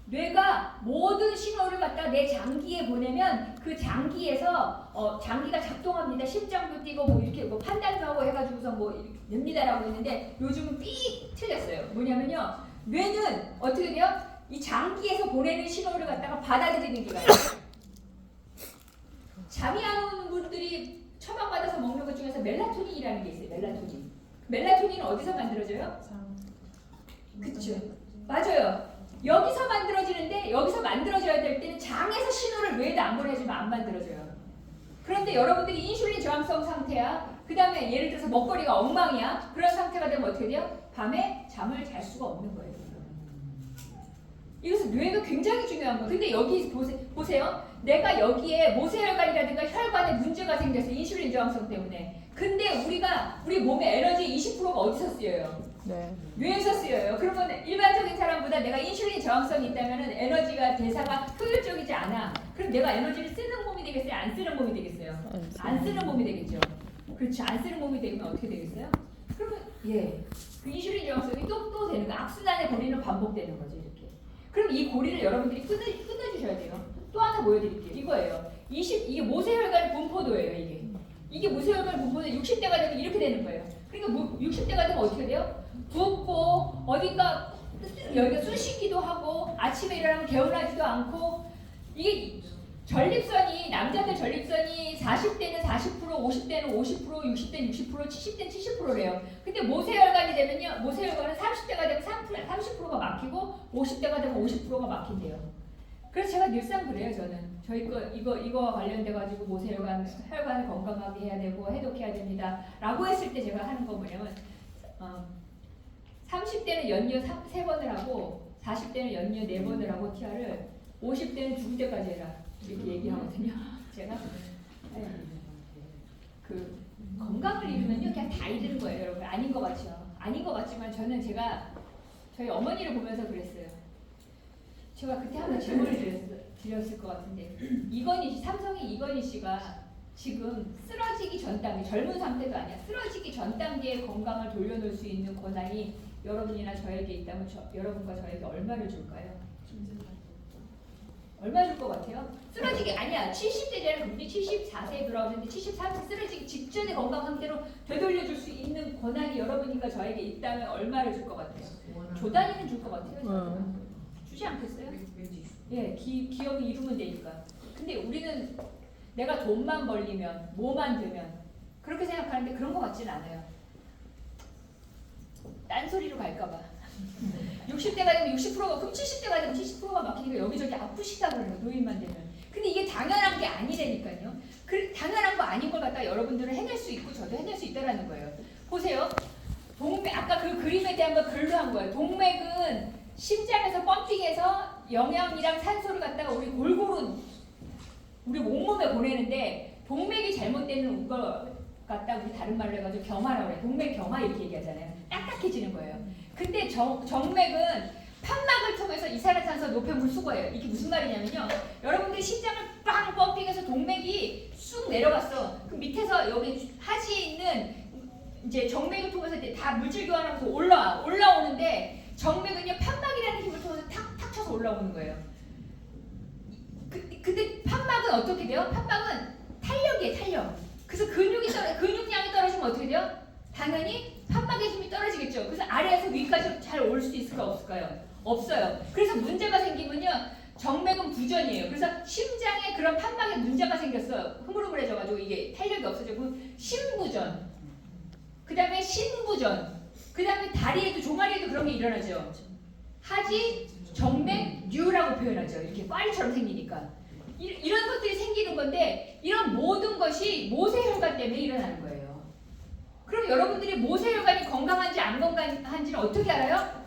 뇌가 모든 신호를 갖다 내 장기에 보내면 그 장기에서 장기가 작동합니다. 심장도 뛰고 뭐 이렇게 뭐 판단도 하고 해가지고서 뭐 냅니다라고 했는데 요즘은 삑 틀렸어요. 뭐냐면요. 뇌는 어떻게 돼요? 이 장기에서 보내는 신호를 갖다가 받아들이는 기관이에요. 잠이 안 오는 분들이 처방받아서 먹는 것 중에서 멜라토닌이라는 게 있어요. 멜라토닌은 어디서 만들어져요? 그쵸? 맞아요. 여기서 만들어지는데 여기서 만들어져야 될 때는 장에서 신호를 뇌에도 안 보내주면 안 만들어져요. 그런데 여러분들이 인슐린 저항성 상태야. 그 다음에 예를 들어서 먹거리가 엉망이야. 그런 상태가 되면 어떻게 돼요? 밤에 잠을 잘 수가 없는 거예요. 이것은 뇌가 굉장히 중요한 거예요. 근데 여기 보세요. 내가 여기에 모세혈관이라든가 혈관에 문제가 생겼어요. 인슐린 저항성 때문에. 근데 우리 몸의 에너지 20%가 어디서 쓰여요? 네. 뇌에서 쓰여요. 그러면 일반적인 사람보다 내가 인슐린 저항성이 있다면 에너지가 대사가 효율적이지 않아. 그럼 내가 에너지를 쓰는 몸이 되겠어요? 안 쓰는 몸이 되겠어요? 안 쓰는 몸이 되겠죠. 그렇죠. 안 쓰는 몸이 되면 어떻게 되겠어요? 그러면 그 인슐린 저항성이 또 되는 거야. 악순환의 고리는 반복되는 거죠. 이렇게. 그럼 이 고리를 여러분들이 끊어주셔야 돼요. 또 하나 보여드릴게요. 이거예요. 이게 모세혈관 분포도예요. 이게 모세혈관 분포는 60대가 되면 이렇게 되는 거예요. 그러니까 60대가 되면 어떻게 돼요? 붓고 어딘가 여기가 쑤시기도 하고 아침에 일어나면 개운하지도 않고 이게 전립선이 남자들 전립선이 40대는 40%, 50대는 50%, 60대는 60%, 70대는 70%래요. 근데 모세혈관이 되면요. 모세혈관은 30대가 되면 30%가 막히고 50대가 되면 50%가 막힌대요. 그래서 제가 늘상 그래요. 저는 저희 이거와 관련돼 가지고 혈관을 건강하게 해야 되고 해독해야 됩니다. 라고 했을 때 제가 하는 거 뭐냐면 30대는 연이어 3번을 하고 40대는 연이어 4번을 하고 TR을 50대는 죽을 때까지 해라 이렇게 얘기하거든요. 제가 네. 그 건강을 잃으면요 그냥 다 잃는 거예요, 여러분. 아닌 것 같죠? 아닌 것 같지만 저는 제가 저희 어머니를 보면서 그랬어요. 제가 그때 한번 질문을 드렸을 것 같은데 삼성의 이건희 씨가 지금 쓰러지기 전 단계, 젊은 상태도 아니야. 쓰러지기 전 단계의 건강을 돌려놓을 수 있는 권한이 여러분이나 저에게 있다면 여러분과 저에게 얼마를 줄까요? 얼마 줄 것 같아요? 쓰러지기 아니야. 70대잖아요. 그분이 74세에 돌아오셨는데 73세 쓰러지기 직전의 건강 상태로 되돌려줄 수 있는 권한이 여러분과 저에게 있다면 얼마를 줄 것 같아요? 조 단위는 줄 것 같아요. 주지 않겠어요? 예, 기업이 이루면 되니까. 근데 우리는 내가 돈만 벌리면, 뭐만 되면 그렇게 생각하는데 그런 것 같지는 않아요. 딴소리로 갈까봐. 60대가 되면 60%가, 그럼 70대가 되면 70%가 막히니까 여기저기 아프시다고 그래요, 노인만 되면. 근데 이게 당연한 게 아니라니까요. 당연한 거 아닌 걸 갖다 여러분들은 해낼 수 있고 저도 해낼 수 있다라는 거예요. 보세요. 아까 그 그림에 대한 거 글로 한 거예요. 동맥은 심장에서 펌핑해서 영양이랑 산소를 갖다가 우리 골고루 우리 온몸에 보내는데 동맥이 잘못되는 걸 갖다 우리 다른 말로 해가지고 경화라고 해요. 동맥 경화 이렇게 얘기하잖아요. 딱딱해지는 거예요. 근데 정맥은 판막을 통해서 이산화탄소 노폐물 수거해요. 이게 무슨 말이냐면요. 여러분들 심장을 빵 펌핑해서 동맥이 쑥 내려갔어. 그 밑에서 여기 하지에 있는 이제 정맥을 통해서 이제 다 물질 교환하면서 올라오는데 정맥은요 판막이라는 힘을 통해서 탁탁 쳐서 올라오는 거예요. 근데 판막은 어떻게 돼요? 판막은 탄력이에요, 탄력. 그래서 근육량이 떨어지면 어떻게 돼요? 당연히 판막의 힘이 떨어지겠죠. 그래서 아래에서 위까지 잘 올 수 있을까 없을까요? 없어요. 그래서 문제가 생기면요 정맥은 부전이에요. 그래서 심장에 그런 판막에 문제가 생겼어요. 흐물흐물해져가지고 이게 탄력이 없어지고 심부전, 그 다음에 신부전, 그 다음에 다리에도 종아리에도 그런 게 일어나죠. 하지, 정맥, 류라고 표현하죠. 이렇게 꽈리처럼 생기니까. 이런 것들이 생기는 건데 이런 모든 것이 모세혈관 때문에 일어나는 거예요. 그럼 여러분들이 모세혈관이 건강한지 안 건강한지는 어떻게 알아요?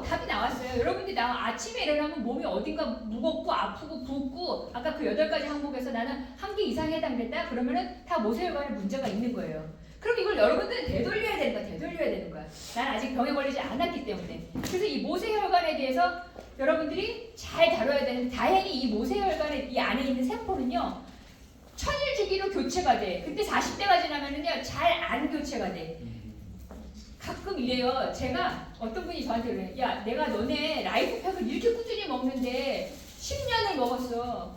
답이 나왔어요. 여러분들이 아침에 일어나면 몸이 어딘가 무겁고 아프고 붓고 아까 그 8가지 항목에서 나는 1개 이상 해당된다? 그러면은 다 모세혈관에 문제가 있는 거예요. 그럼 이걸 여러분들은 되돌려야 되는 거야. 난 아직 병에 걸리지 않았기 때문에. 그래서 이 모세혈관에 대해서 여러분들이 잘 다뤄야 되는데 다행히 이 모세혈관의 이 안에 있는 세포는요 천일주기로 교체가 돼. 근데 40대가 지나면은요 잘 안 교체가 돼. 가끔 이래요. 제가 어떤 분이 저한테 그래요. 야, 내가 너네 라이프팩을 이렇게 꾸준히 먹는데 10년을 먹었어.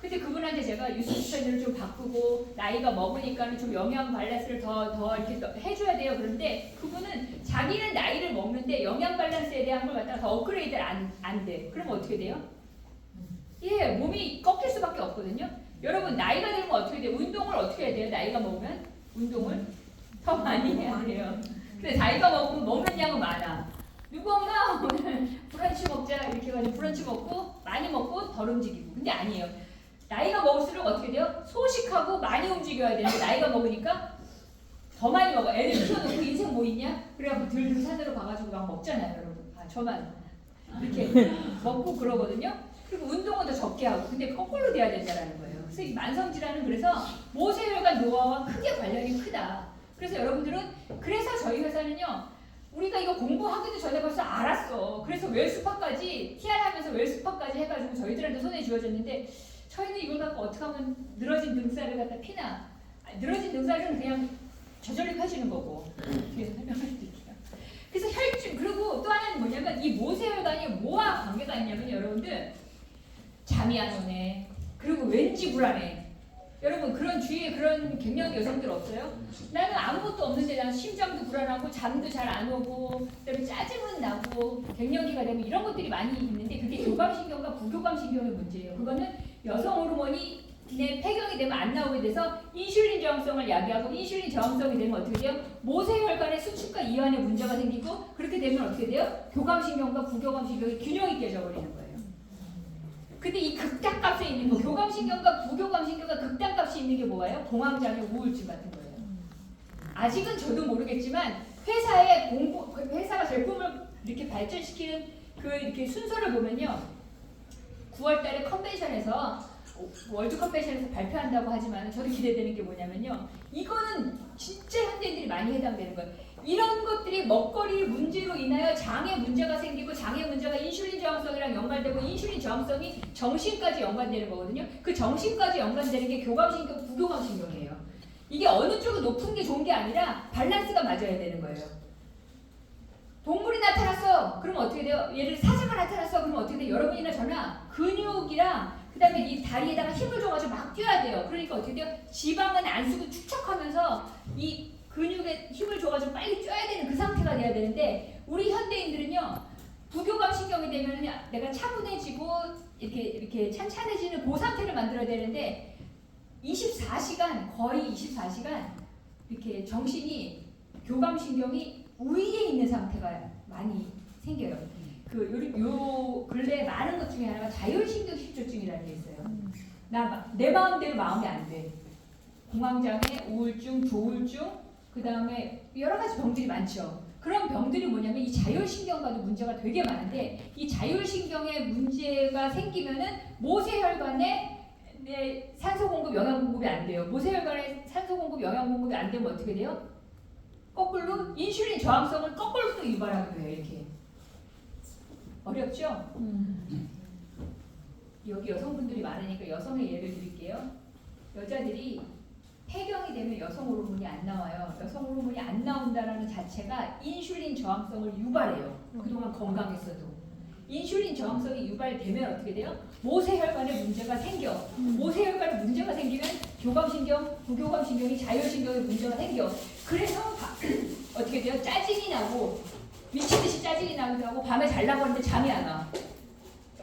근데 그분한테 제가 유스트레스를 좀 바꾸고 나이가 먹으니까는 좀 영양 밸런스를 더 이렇게 해줘야 돼요. 그런데 그분은 자기는 나이를 먹는데 영양 밸런스에 대한 걸 갖다가 더 업그레이드를 안 돼. 그럼 어떻게 돼요? 예, 몸이 꺾일 수밖에 없거든요. 여러분 나이가 들면 어떻게 돼요? 운동을 어떻게 해야 돼요? 나이가 먹으면 운동을 더 많이 해야 돼요. 근데 나이가 먹으면 먹는 양은 많아. 누구 엄마 오늘 브런치 먹자 이렇게 해가지고 브런치 먹고 많이 먹고 덜 움직이고. 근데 아니에요. 나이가 먹을수록 어떻게 돼요? 소식하고 많이 움직여야 되는데 나이가 먹으니까 더 많이 먹어. 애들 키워놓고 인생 뭐 있냐? 그래갖고 들들 산으로 가가지고 막 먹잖아요, 여러분. 저만 이렇게 먹고 그러거든요. 그리고 운동은 더 적게 하고. 근데 거꾸로 돼야 된다는 거예요. 그래서 이 만성질환은 그래서 모세혈관 노화와 크게 관련이 크다. 그래서 여러분들은 그래서 저희 회사는요. 우리가 이거 공부하기도 전에 벌써 알았어. 그래서 웰스파까지 TR하면서 웰스파까지 해가지고 저희들한테 손에 쥐어졌는데 저희는 이걸 갖고 어떻게 하면 늘어진 등살을 갖다 피나. 늘어진 등살은 그냥 저절로 펴지는 거고. 뒤에서 설명을 드릴게요. 그래서 혈중 그리고 또 하나는 뭐냐면 이 모세혈관이 뭐와 관계가 있냐면 여러분들 잠이 안 오네. 그리고 왠지 불안해. 여러분 그런 주위에 그런 갱년기 여성들 없어요? 나는 아무것도 없는데 난 심장도 불안하고 잠도 잘 안 오고 그다음에 짜증은 나고 갱년기가 되면 이런 것들이 많이 있는데 그게 교감신경과 부교감신경의 문제예요. 그거는 여성 호르몬이 내 폐경이 되면 안 나오게 돼서 인슐린 저항성을 야기하고 인슐린 저항성이 되면 어떻게 돼요? 모세혈관의 수축과 이완에 문제가 생기고 그렇게 되면 어떻게 돼요? 교감신경과 부교감신경의 균형이 깨져버리는 거예요. 근데 이 극단값에 있는 거, 교감신경과 부교감신경과 극단값이 있는 게 뭐예요? 공황장애, 우울증 같은 거예요. 아직은 저도 모르겠지만 회사가 제품을 이렇게 발전시키는 그 이렇게 순서를 보면요. 9월달에 컨벤션에서 월드 컨벤션에서 발표한다고 하지만 저도 기대되는 게 뭐냐면요. 이거는 진짜 현대인들이 많이 해당되는 거예요. 이런 것들이 먹거리 문제로 인하여 장에 문제가 생기고 장의 문제가 인슐린 저항성이랑 연관되고 인슐린 저항성이 정신까지 연관되는 거거든요. 그 정신까지 연관되는 게 교감신경, 부교감신경이에요. 이게 어느 쪽이 높은 게 좋은 게 아니라 밸런스가 맞아야 되는 거예요. 동물이 나타났어. 그럼 어떻게 돼요? 예를 들어 사자가 나타났어. 그럼 어떻게 돼요? 여러분이나 저나 근육이랑 그 다음에 이 다리에다가 힘을 줘가지고 막 뛰어야 돼요. 그러니까 어떻게 돼요? 지방은 안 쓰고 축척하면서 이 근육에 힘을 줘가지고 빨리 뛰어야 되는 그 상태가 돼야 되는데 우리 현대인들은요. 부교감 신경이 되면 내가 차분해지고 이렇게 찬찬해지는 그 상태를 만들어야 되는데 24시간 거의 24시간 이렇게 정신이 교감 신경이 우위에 있는 상태가 많이 생겨요. 요 근래 많은 것 중에 하나가 자율신경 실조증이라는 게 있어요. 내 마음대로 마음이 안 돼. 공황장애, 우울증, 조울증, 그 다음에 여러 가지 병들이 많죠. 그런 병들이 뭐냐면 이 자율신경과도 문제가 되게 많은데 이 자율신경에 문제가 생기면은 모세혈관에 산소 공급, 영양 공급이 안 돼요. 모세혈관에 산소 공급, 영양 공급이 안 되면 어떻게 돼요? 거꾸로 인슐린 저항성을 거꾸로 또 유발하게 돼요. 이렇게 어렵죠? 여기 여성분들이 많으니까 여성의 예를 드릴게요. 여자들이 폐경이 되면 여성 호르몬이 안 나와요. 여성 호르몬이 안 나온다는 자체가 인슐린 저항성을 유발해요. 그동안 건강했어도. 인슐린 저항성이 유발되면 어떻게 돼요? 모세혈관에 문제가 생겨. 모세혈관에 문제가 생기면 교감신경, 부교감신경이 자율신경에 문제가 생겨. 그래서 어떻게 돼요? 짜증이 나고 미친듯이 짜증이 나기도 하고 밤에 자려고 하는데 잠이 안 와.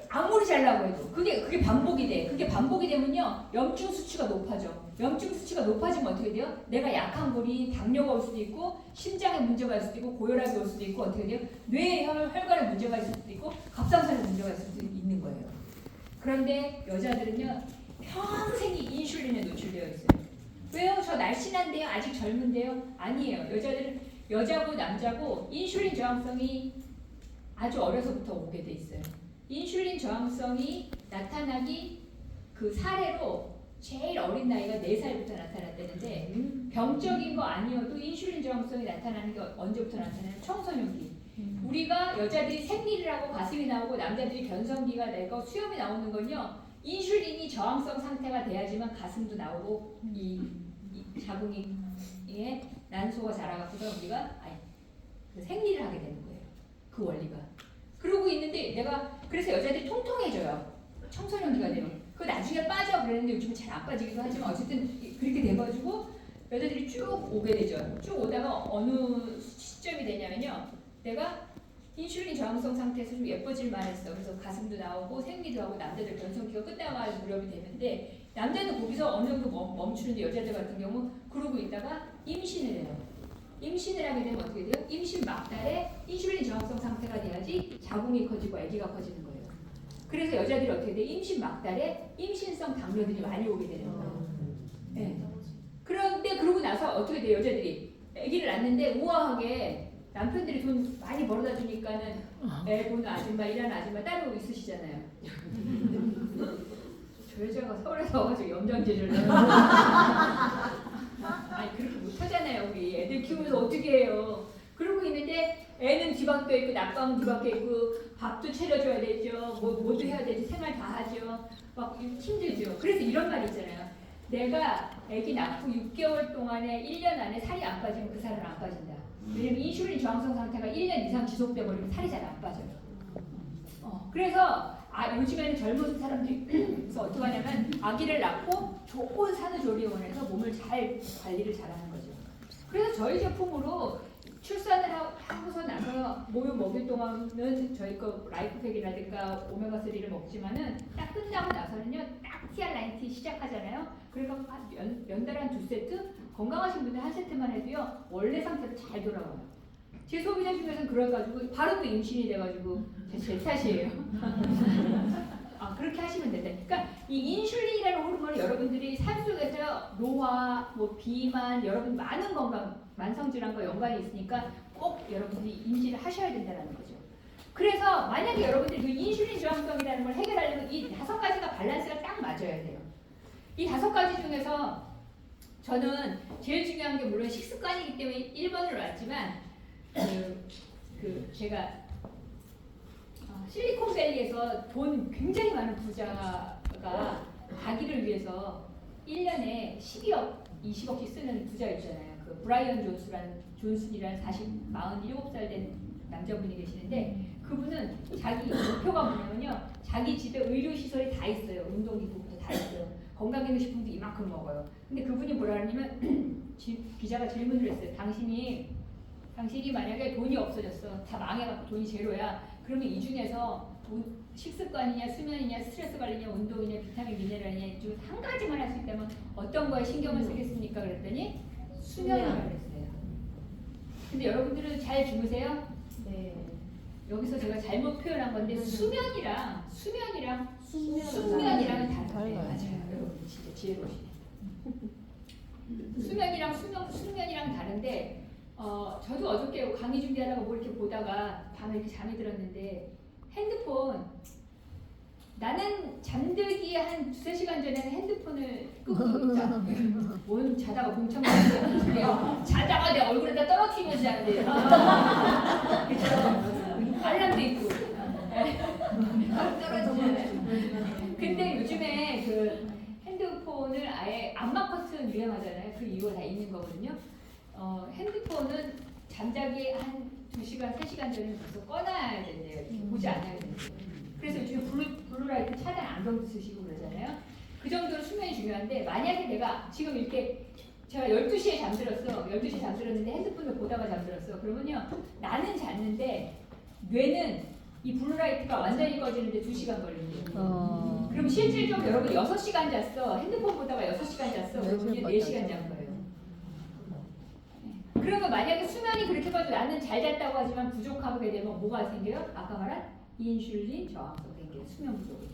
아무리 자려고 해도 그게 반복이 돼. 그게 반복이 되면요 염증 수치가 높아져. 염증 수치가 높아지면 어떻게 돼요? 내가 약한 거리 당뇨가 올 수도 있고 심장에 문제가 있을 수도 있고 고혈압이 올 수도 있고 어떻게 돼요? 뇌에 혈관에 문제가 있을 수도 있고 갑상선에 문제가 있을 수도 있는 거예요. 그런데 여자들은요 평생이 인슐린에 노출되어 있어요. 왜요? 저 날씬한데요? 아직 젊은데요? 아니에요. 여자들은 여자고 남자고 인슐린 저항성이 아주 어려서부터 오게 돼 있어요. 인슐린 저항성이 나타나기 그 사례로 제일 어린 나이가 4살부터 나타났다는데 병적인 거 아니어도 인슐린 저항성이 나타나는 게 언제부터 나타나요? 청소년기. 우리가 여자들이 생리를 하고 가슴이 나오고 남자들이 변성기가 되고 수염이 나오는 건요. 인슐린이 저항성 상태가 돼야지만 가슴도 나오고 이 자궁이에 난소가 자라갖고서 우리가 생리를 하게 되는 거예요. 그 원리가. 그러고 있는데 내가 그래서 여자들이 통통해져요. 청소년기가 되면. 그 나중에 빠져 그랬는데 요즘은 잘 안 빠지기도 하지만 어쨌든 그렇게 돼가지고 여자들이 쭉 오게 되죠. 쭉 오다가 어느 시점이 되냐면요. 내가 인슐린 저항성 상태에서 좀 예뻐질만 했어. 그래서 가슴도 나오고 생리도 하고 남자들 변성기가 끝나갈 무렵이 되는데 남자는 거기서 어느 정도 멈추는데 여자들 같은 경우 그러고 있다가 임신을 해요. 임신을 하게 되면 어떻게 돼요? 임신 막달에 인슐린 저항성 상태가 돼야지 자궁이 커지고 아기가 커지는 거예요. 그래서 여자들이 어떻게 돼요? 임신 막달에 임신성 당뇨들이 많이 오게 되는 거예요. 네. 그런데 그러고 나서 어떻게 돼요? 여자들이 아기를 낳는데 우아하게 남편들이 돈 많이 벌어다 주니까는 애 보는 아줌마, 일하는 아줌마 따로 있으시잖아요. 저 여자가 서울에서 와가지고 염장제를 아니 그렇게 못하잖아요. 우리 애들 키우면서 어떻게 해요. 그러고 있는데 애는 뒤밖에 있고 낮밤은 뒤밖에 있고 밥도 차려줘야 되죠. 뭐도 해야 되지. 생활 다 하죠. 막 힘들죠. 그래서 이런 말 있잖아요. 내가 애기 낳고 6개월 동안에 1년 안에 살이 안 빠지면 그 살은 안 빠진다. 왜냐면 인슐린 저항성 상태가 1년 이상 지속돼 버리면 살이 잘 안 빠져요. 그래서 요즘에는 젊은 사람들이 그래서 어떻게 하냐면 아기를 낳고 좋은 산후조리원에서 몸을 잘 관리를 잘하는 거죠. 그래서 저희 제품으로 출산을 하고서 나서 모유 먹일 동안은 저희 거 라이프팩이라든가 오메가3를 먹지만은 딱 끝나고 나서는요 딱 TR90 시작하잖아요. 그러니까 연달아 한 2세트 건강하신 분들 1세트만 해도요 원래 상태로 잘 돌아와요. 제 소비자 중에서는 그래가지고 바로 또 임신이 돼가지고 제 탓이에요. 그렇게 하시면 된다. 그러니까 이 인슐린이라는 호르몬을 여러분들이 삶 속에서 노화, 뭐 비만, 여러분 많은 건강, 만성 질환과 연관이 있으니까 꼭 여러분들이 인지를 하셔야 된다는 거죠. 그래서 만약에 여러분들이 그 인슐린 저항성이라는 걸 해결하려면 이 5가지가 밸런스가 딱 맞아야 돼요. 이 5가지 중에서 저는 제일 중요한 게 물론 식습관이기 때문에 1번으로 놨지만 제가 실리콘밸리에서 돈 굉장히 많은 부자가 자기를 위해서 1년에 12억, 20억씩 쓰는 부자 있잖아요. 그 브라이언 존슨이라는 47살 된 남자분이 계시는데 그분은 자기 목표가 뭐냐면요. 자기 집에 의료시설이 다 있어요. 운동기구부터 다 있어요. 건강기능식품도 이만큼 먹어요. 근데 그분이 뭐라 하냐면 기자가 질문을 했어요. 당신이 만약에 돈이 없어졌어. 다 망해갖고 돈이 제로야. 그러면 이 중에서 식습관이냐, 수면이냐, 스트레스 관리냐, 운동이냐, 비타민, 미네랄이냐 이 중에 한 가지만 할 수 있다면 어떤 거에 신경을 쓰겠습니까? 그랬더니 수면이라고 했어요. 근데 여러분들은 잘 주무세요? 네. 여기서 제가 잘못 표현한 건데 숙면이랑은 다른데 맞아요. 여러분 진짜 지혜로우시네. 숙면이랑 다른데 저도 어저께 강의 준비하다가 뭐 이렇게 보다가 밤에 이렇게 잠이 들었는데 핸드폰 나는 잠들기에 한 2-3시간 전에는 핸드폰을 끄고 있자. 뭔 자다가 공청 맞는 자다가 내 얼굴에다 떨어뜨리면서 자는데 알람도 있고 떨어지잖아요. 근데 요즘에 그 핸드폰을 아예 암막 커튼 유행하잖아요. 그 이유가 다 있는 거거든요. 핸드폰은 잠자기 한 2시간, 3시간 전에 벌써 꺼놔야 된대요. 보지 않아야 된대요. 그래서 요즘에 블루라이트 차단 안경도 쓰시고 그러잖아요. 그 정도로 수면이 중요한데 만약에 내가 지금 이렇게 제가 12시에 잠들었어. 12시에 잠들었는데 핸드폰을 보다가 잠들었어. 그러면요. 나는 잤는데 뇌는 이 블루라이트가 완전히 꺼지는데 2시간 걸린대요. 그럼 실질적으로 여러분 6시간 잤어. 핸드폰 보다가 6시간 잤어. 그러면 4시간 잔 거예요. 그러면 만약에 수면이 그렇게 봐도 나는 잘 잤다고 하지만 부족하게 되면 뭐가 생겨요? 아까 말한 인슐린 저항성 생겨요. 수면 부족을.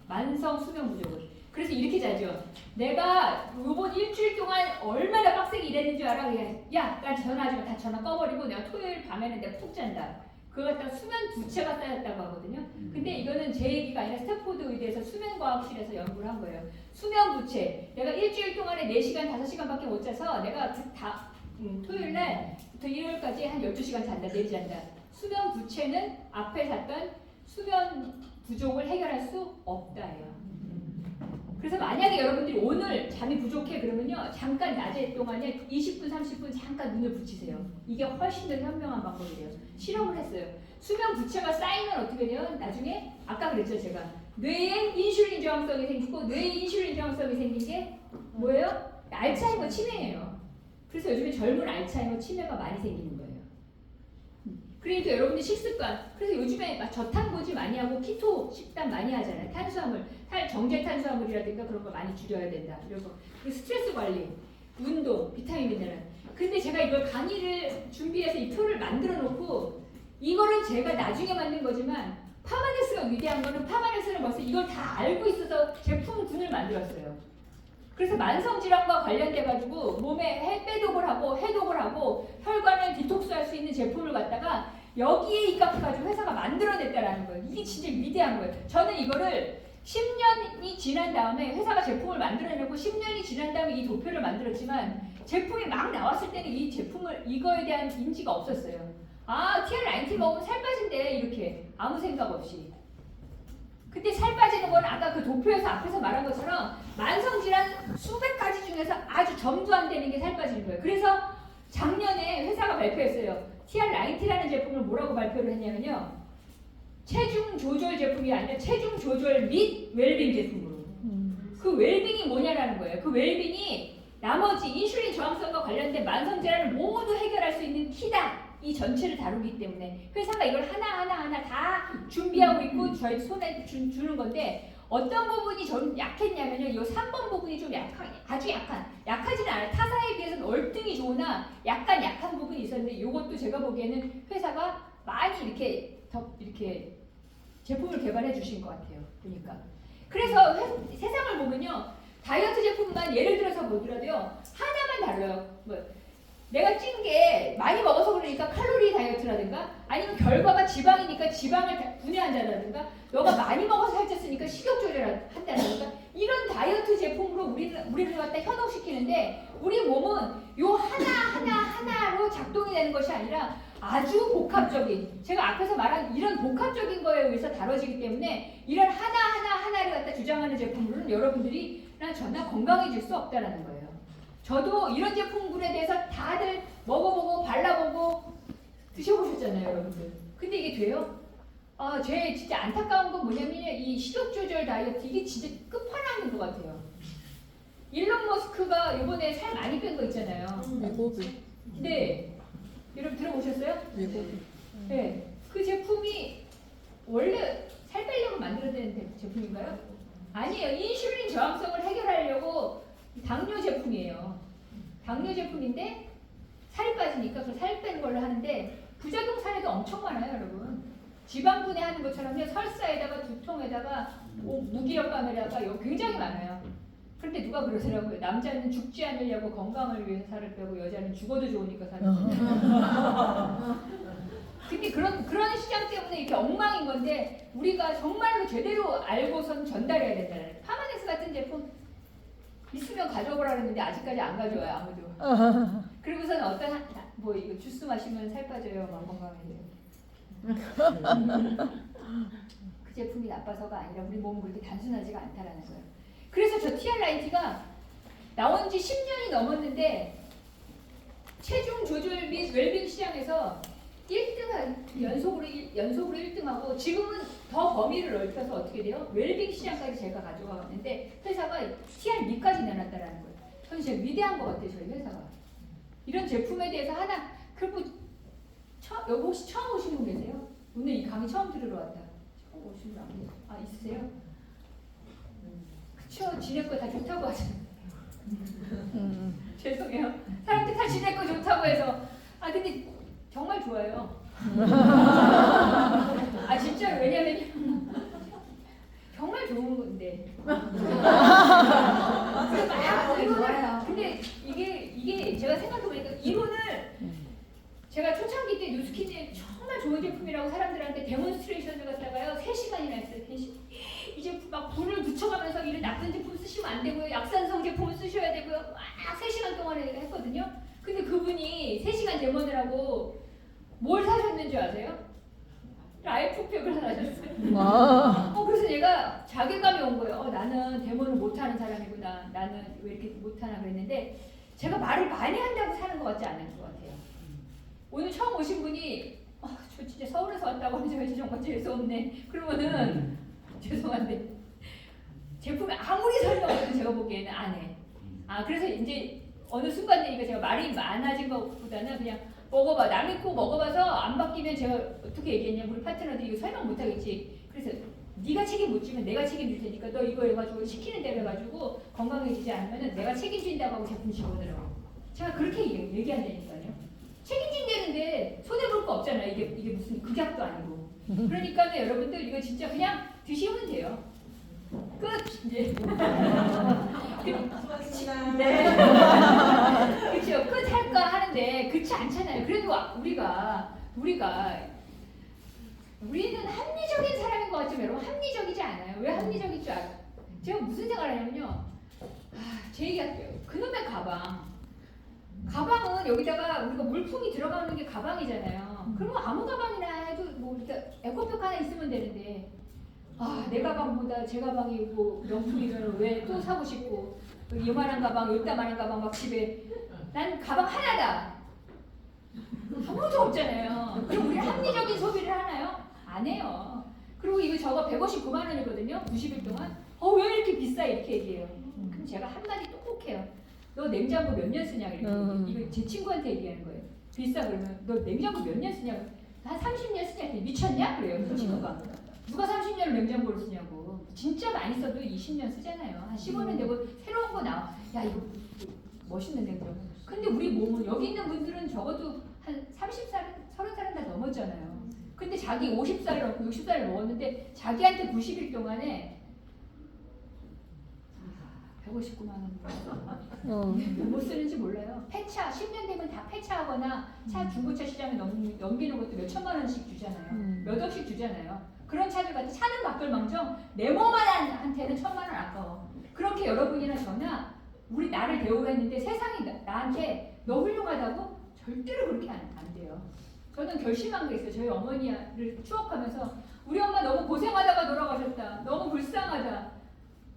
만성 수면 부족을. 그래서 이렇게 자죠. 내가 요번 일주일 동안 얼마나 빡세게 일했는 줄 알아? 그냥 나 전화하지 마. 다 전화 꺼버리고 내가 토요일 밤에는 내가 푹 잔다. 그거 갖다가 수면 부채가 쌓였다고 하거든요. 근데 이거는 제 얘기가 아니라 스탠포드 의대에서 수면과학실에서 연구를 한 거예요. 수면 부채. 내가 일주일 동안에 4시간, 5시간밖에 못 자서 내가 토요일 날부터 일요일까지 한 12시간 잔다, 내리 잔다. 수면 부채는 앞에 잤던 수면 부족을 해결할 수 없다예요. 그래서 만약에 여러분들이 오늘 잠이 부족해 그러면요. 잠깐 낮에 동안에 20분, 30분 잠깐 눈을 붙이세요. 이게 훨씬 더 현명한 방법이에요. 실험을 했어요. 수면 부채가 쌓이면 어떻게 돼요? 나중에 아까 그랬죠 제가. 뇌에 인슐린 저항성이 생기고 뇌에 인슐린 저항성이 생긴 게 뭐예요? 알츠하이머 치매예요. 그래서 요즘에 젊은 알츠하이머 치매가 많이 생기는 거예요. 그러니까 여러분들 식습관. 그래서 요즘에 저탄고지 많이 하고 키토 식단 많이 하잖아요. 탄수화물, 정제 탄수화물이라든가 그런 거 많이 줄여야 된다. 그리고 스트레스 관리, 운동, 비타민 미네랄. 근데 제가 이걸 강의를 준비해서 이 표를 만들어 놓고 이거는 제가 나중에 만든 거지만 파마네스가 위대한 거는 파마네스는 벌써 이걸 다 알고 있어서 제품군을 만들었어요. 그래서 만성질환과 관련돼 가지고 몸에 빼독을 하고 해독을 하고 혈관을 디톡스할 수 있는 제품을 갖다가 여기에 입각해가지고 회사가 만들어냈다라는 거예요. 이게 진짜 위대한 거예요. 저는 이거를 10년이 지난 다음에 회사가 제품을 만들어내고 10년이 지난 다음에 이 도표를 만들었지만 제품이 막 나왔을 때는 이 제품을 이거에 대한 인지가 없었어요. TR90 먹으면 살 빠진대 이렇게 아무 생각 없이. 근데 살 빠지는 건 아까 그 도표에서 앞에서 말한 것처럼 만성질환 수백 가지 중에서 아주 점도 안 되는 게 살 빠지는 거예요. 그래서 작년에 회사가 발표했어요. TR90라는 제품을 뭐라고 발표를 했냐면요. 체중 조절 제품이 아니라 체중 조절 및 웰빙 제품으로. 그 웰빙이 뭐냐라는 거예요. 그 웰빙이 나머지 인슐린 저항성과 관련된 만성질환을 모두 해결할 수 있는 키다. 이 전체를 다루기 때문에 회사가 이걸 하나하나 다 준비하고 있고 저희 손에 주는 건데 어떤 부분이 좀 약했냐면요. 이 3번 부분이 좀 아주 약하지는 않아요. 타사에 비해서는 월등히 좋으나 약간 약한 부분이 있었는데 이것도 제가 보기에는 회사가 많이 이렇게 제품을 개발해 주신 것 같아요. 보니까. 그래서 세상을 보면요. 다이어트 제품만 예를 들어서 보더라도요. 하나만 달라요. 뭐 내가 찐 게 많이 먹어서 그러니까 칼로리 다이어트라든가 아니면 결과가 지방이니까 지방을 분해한다라든가 너가 많이 먹어서 살쪘으니까 식욕 조절한다라든가 이런 다이어트 제품으로 우리를 갖다 현혹시키는데 우리 몸은 요 하나로 작동이 되는 것이 아니라 아주 복합적인 제가 앞에서 말한 이런 복합적인 거에 의해서 다뤄지기 때문에 이런 하나를 갖다 주장하는 제품으로는 여러분들이나 저나 건강해질 수 없다라는 거예요. 저도 이런 제품군에 대해서 다들 먹어보고 발라보고 드셔보셨잖아요, 여러분들. 근데 이게 돼요? 제 진짜 안타까운 건 뭐냐면 이 식욕 조절 다이어트 이게 진짜 끝판왕인 것 같아요. 일론 머스크가 이번에 살 많이 뺀 거 있잖아요. 미국이. 네, 여러분 들어보셨어요? 미국이. 네, 그 제품이 원래 살 빼려고 만들어낸 제품인가요? 아니에요. 인슐린 저항성을 해결하려고 당뇨 제품이에요. 당뇨 제품인데 살이 빠지니까 그 살 빼는 걸로 하는데 부작용 사례도 엄청 많아요, 여러분. 지방 분해하는 것처럼요. 설사에다가 두통에다가 무기력감에다가 굉장히 많아요. 그런데 누가 그러더라고요. 남자는 죽지 않으려고 건강을 위해서 살을 빼고 여자는 죽어도 좋으니까 살을 빼고. 근데 그런 시장 때문에 이렇게 엉망인 건데 우리가 정말로 제대로 알고선 전달해야 된다는 거예요. 파마넥스 같은 제품 있으면 가져오라 그랬는데 아직까지 안 가져와요, 아무도. 그리고서는 어떤 뭐 이거 주스 마시면 살 빠져요, 막 건강해져요. 그 제품이 나빠서가 아니라 우리 몸은 그렇게 단순하지가 않다라는 거예요. 그래서 저 TRIT가 나온 지 10년이 넘었는데 체중 조절 및 웰빙 시장에서 1등 연속으로 1등하고 지금은 더 범위를 넓혀서 어떻게 돼요? 웰빙 시장까지 제가 가져가 왔는데 회사가 TRM까지 내놨다라는 거예요. 저는 진짜 위대한 것 같아요, 저희 회사가. 이런 제품에 대해서 하나 그리고 여기 혹시 처음 오신 분 계세요? 오늘 이 강의 처음 들으러 왔다. 처음 오신 분 안 계세요? 있으세요? 그쵸, 지네 거 다 좋다고 하잖아요. 죄송해요. 사람들 다 지네 거 좋다고 해서 근데 정말 좋아요. 진짜로. 왜냐면 정말 좋은 건데. 좋아요. 근데 이게 제가 생각해보니까 이론을 제가 초창기 때 뉴스킨이 정말 좋은 제품이라고 사람들한테 데몬스트레이션을 갖다가요 3시간이나 했어요. 이 제품 막 불을 붙여가면서 이런 나쁜 제품 쓰시면 안 되고요. 약산성 제품을 쓰셔야 되고요. 막 3시간 동안 했거든요. 근데 그분이 3시간 데몬을 하고 뭘 사셨는지 아세요? 라이프팩을 사셨어요. 그래서 얘가 자괴감이 온 거예요. 나는 데몬을 못하는 사람이구나. 나는 왜 이렇게 못하나 그랬는데 제가 말을 많이 한다고 사는 것 같지 않은 것 같아요. 오늘 처음 오신 분이 저 진짜 서울에서 왔다고 하면 제가 정말 죄송없네. 그러면은 죄송한데 제품이 아무리 설명해도 제가 보기에는 안 해. 그래서 이제 어느 순간 되니까 제가 말이 많아진 것보다는 그냥 먹어봐. 남의 거 먹어봐서 안 바뀌면 제가 어떻게 얘기했냐. 우리 파트너들이 이거 설명 못하겠지. 그래서 네가 책임 못 지면 내가 책임질 테니까 너 이거 해가지고 시키는 대로 해가지고 건강해지지 않으면 내가 책임진다고 하고 제품 집어넣으라고. 제가 그렇게 얘기한다니까요. 책임진다는데 손해볼 거 없잖아요. 이게 무슨 극약도 아니고. 그러니까 여러분들 이거 진짜 그냥 드시면 돼요. 끝. 이제. 네. 그렇죠. 끝 할까 하는데 그렇지 않잖아요. 그래도 우리는 합리적인 사람인 것 같지만 여러분 합리적이지 않아요. 왜 합리적인 줄 알아요? 제가 무슨 생각을 하냐면요. 제 얘기할게요. 그놈의 가방은 여기다가 우리가 물품이 들어가는 게 가방이잖아요. 그러면 아무 가방이나 해도 뭐 에코백 하나 있으면 되는데 내 가방보다 제 가방이 뭐 명품이면 왜 또 사고 싶고 요만한 가방, 요따만한 가방 막 집에 난 가방 하나다. 아무도 없잖아요. 그럼 우리 합리적인 소비를 하나요? 안 해요. 그리고 이거 저거 159만 원이거든요. 90일 동안. 왜 이렇게 비싸? 이렇게 얘기해요. 그럼 제가 한마디 똑똑 해요. 너 냉장고 몇 년 쓰냐? 이렇게 이거 제 친구한테 얘기하는 거예요. 비싸 그러면 너 냉장고 몇 년 쓰냐고. 한 30년 쓰냐? 미쳤냐? 그래요. 그 친구가. 누가 30년을 냉장고를 쓰냐고. 진짜 많이 써도 20년 쓰잖아요. 한 15년 되고 새로운 거 나와. 야 이거 멋있는 냉장고. 근데 우리 몸은 여기 있는 분들은 적어도 한 30살, 30살은 다 넘었잖아요. 근데 자기 50살을 넘고 60살을 먹었는데 자기한테 90일 동안에 159만 원. 못 쓰는지 몰라요. 폐차 10년 되면 다 폐차하거나 차 중고차 시장에 넘기는 것도 몇 천만 원씩 주잖아요. 몇 억씩 주잖아요. 그런 차들 같은 차는 바꿀망정 내 몸 하나한테는 1,000만 원 아까워. 그렇게 여러분이나 저나 우리 나를 대우를 했는데 세상이 나한테 너 훌륭하다고? 절대로 그렇게 안 돼요. 저는 결심한 게 있어요. 저희 어머니를 추억하면서 우리 엄마 너무 고생하다가 돌아가셨다. 너무 불쌍하다.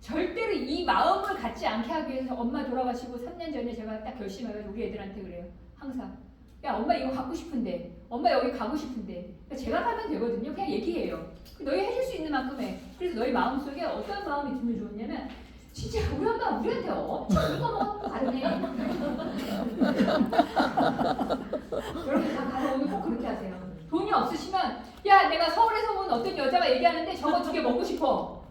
절대로 이 마음을 갖지 않게 하기 위해서 엄마 돌아가시고 3년 전에 제가 딱 결심해가지고 우리 애들한테 그래요. 항상. 야 엄마 이거 갖고 싶은데 엄마 여기 가고 싶은데 그러니까 제가 가면 되거든요. 그냥 얘기해요. 너희 해줄 수 있는 만큼 해. 그래서 너희 마음속에 어떤 마음이 들면 좋냐면 진짜 우리 엄마 우리한테 엄청 이거 먹고 가네. 여러분 다 가서 오늘 꼭 그렇게 하세요. 돈이 없으시면 야 내가 서울에서 온 어떤 여자가 얘기하는데 저거 2개 먹고 싶어.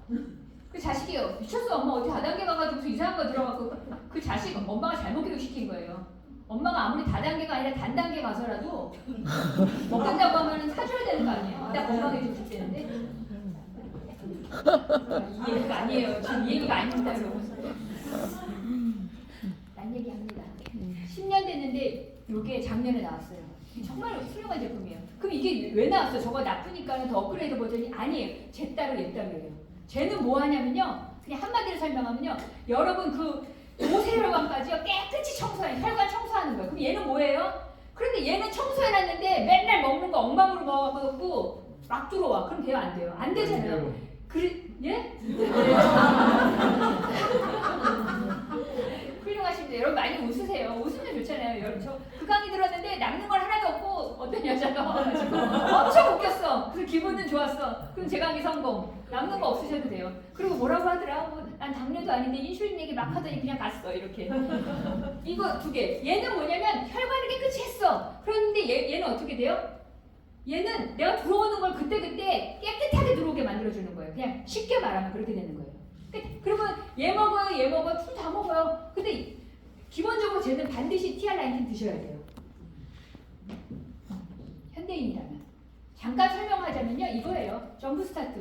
그 자식이 미쳤어. 엄마 어디 다단계 가가지고 이상한 거 들어가고 그 자식 엄마가 잘못 교육시킨 거예요. 엄마가 아무리 다단계가 아니라 단단계 가서라도 먹는다고 하면 사줘야 되는 거 아니에요. 나 건강해지고 싶대는데 이 얘기가 아니에요. 지금 이 얘기가 아닙니다 여러분. 딴 얘기합니다. 10년 됐는데 이게 작년에 나왔어요. 정말 훌륭한 제품이에요. 그럼 이게 왜 나왔어? 저거 나쁘니까 더 업그레이드 버전이 아니에요. 제 따로 얘 따로예요. 쟤는 뭐 하냐면요. 그냥 한마디로 설명하면요. 여러분 그 모세혈관까지요. 깨끗이 청소해요. 혈관 청소하는 거예요. 그럼 얘는 뭐예요? 그런데 얘는 청소해놨는데 맨날 먹는 거 엉망으로 먹어갖고 막 들어와. 그럼 돼요? 안 돼요? 안 되잖아요. 예? 훌륭하십니다. 여러분 많이 웃으세요. 웃으면 좋잖아요. 여러분 저 그 강의 들었는데 남는 건 하나도 없고 어떤 여자가 와가지고 엄청 웃겼어. 그래서 기분은 좋았어. 그럼 제 강의 성공. 남는 거 없으셔도 돼요. 그리고 뭐라고 하더라? 난 당뇨도 아닌데 인슐린 얘기 막 하더니 그냥 갔어. 이렇게. 이거 2개. 얘는 뭐냐면 혈관을 깨끗이 했어. 그런데 얘는 어떻게 돼요? 얘는 내가 들어오는 걸 그때그때 깨끗하게 들어오게 만들어주는 거예요. 그냥 쉽게 말하면 그렇게 되는 거예요. 그러면 얘 먹어요, 둘 다 먹어요. 근데 기본적으로 쟤는 반드시 TR19 드셔야 돼요. 현대인이라면. 잠깐 설명하자면요, 이거예요. 점프 스타트.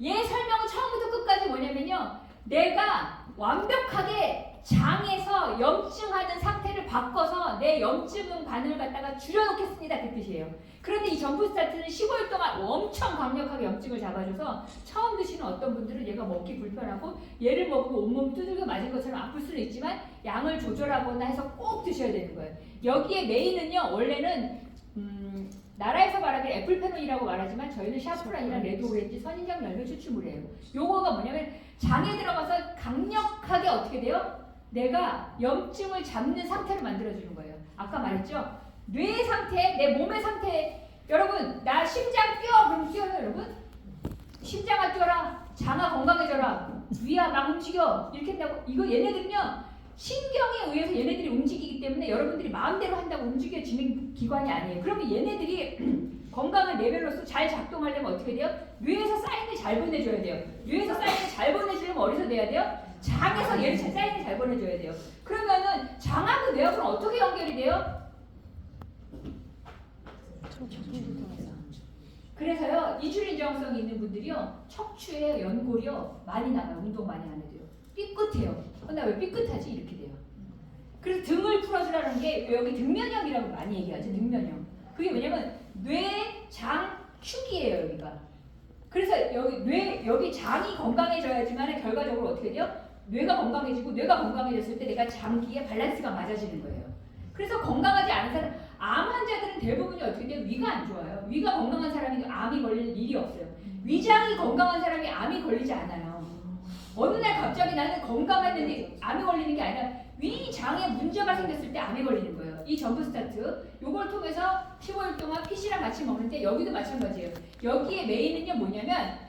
얘 설명은 처음부터 끝까지 뭐냐면요, 내가 완벽하게 장에서 염증하는 상태를 바꿔서 내 염증 반응을 갖다가 줄여놓겠습니다. 그 뜻이에요. 그런데 이 점프 스타트는 15일 동안 엄청 강력하게 염증을 잡아줘서 처음 드시는 어떤 분들은 얘가 먹기 불편하고 얘를 먹고 온몸 두들겨 맞은 것처럼 아플 수는 있지만 양을 조절하거나 해서 꼭 드셔야 되는 거예요. 여기에 메인은요, 원래는 나라에서 말하기를 애플페놀이라고 말하지만 저희는 샤프란이랑 레드오렌지 선인장 열매 추출물이에요. 요거가 뭐냐면 장에 들어가서 강력하게 어떻게 돼요? 내가 염증을 잡는 상태를 만들어주는 거예요. 아까 말했죠? 뇌의 상태, 내 몸의 상태. 여러분 나 심장 뛰어 그럼 뛰어요 여러분? 심장아 뛰어라. 장아 건강해져라. 위야 막 움직여. 이렇게 한다고. 이거 얘네들은요. 신경에 의해서 얘네들이 움직이기 때문에 여러분들이 마음대로 한다고 움직여지는 기관이 아니에요. 그러면 얘네들이 건강한 레벨로서 잘 작동하려면 어떻게 돼요? 뇌에서 사인을 잘 보내줘야 돼요. 뇌에서 사인을 잘 보내주려면 어디서 내야 돼요? 장에서 얘를 사인을 잘 보내줘야 돼요. 그러면은 장하고 뇌하고는 어떻게 연결이 돼요? 그래서요 이주린 저항성이 있는 분들이요 척추에 연골이요 많이 나가요. 운동 많이 안 해도요. 삐끗해요. 나 왜 삐끗하지? 이렇게 돼요. 그래서 등을 풀어주라는 게 여기 등면형이라고 많이 얘기하죠. 등면형. 그게 뭐냐면 뇌, 장, 축이에요 여기가. 그래서 여기 장이 건강해져야지만 결과적으로 어떻게 돼요? 뇌가 건강해지고 뇌가 건강해졌을 때 내가 장기의 밸런스가 맞아지는 거예요. 그래서 건강하지 않은 사람, 암 환자들은 대부분이 어떻게 돼요? 위가 안 좋아요. 위가 건강한 사람이 암이 걸릴 일이 없어요. 위장이 건강한 사람이 암이 걸리지 않아요. 어느 날 갑자기 나는 건강했는데 암이 걸리는 게 아니라 위장에 문제가 생겼을 때 암이 걸리는 거예요. 이 점프 스타트 요걸 통해서 15일 동안 PC랑 같이 먹는데 여기도 마찬가지예요. 여기에 메인은요 뭐냐면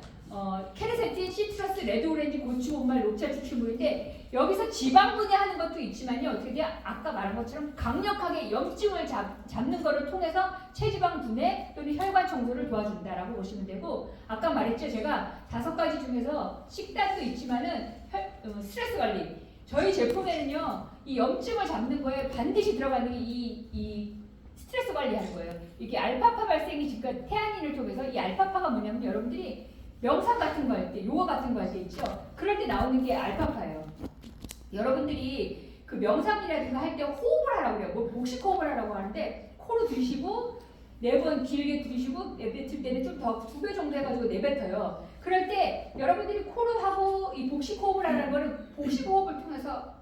케르세틴, 시트러스, 레드오렌지, 고추, 온말, 녹차 추출물인데 여기서 지방 분해하는 것도 있지만요 어떻게 돼요? 아까 말한 것처럼 강력하게 염증을 잡는 것을 통해서 체지방 분해 또는 혈관 청소를 도와준다라고 보시면 되고 아까 말했죠 제가 5가지 중에서 식단도 있지만은 스트레스 관리 저희 제품에는요 이 염증을 잡는 거에 반드시 들어가는 게 이 스트레스 관리하는 거예요. 이게 알파파 발생이 지금 태아닌을 통해서 이 알파파가 뭐냐면 여러분들이 명상 같은 거 할 때, 요가 같은 거 할 때 있죠. 그럴 때 나오는 게 알파파예요. 여러분들이 그 명상이라든가 할 때 호흡을 하라고 그래요. 뭐 복식 호흡을 하라고 하는데 코로 들이쉬고 4번 길게 들이쉬고 내뱉을 때는 좀 더 2배 정도 해가지고 내뱉어요. 그럴 때 여러분들이 코로 하고 이 복식 호흡을 하는 거는 복식 호흡을 통해서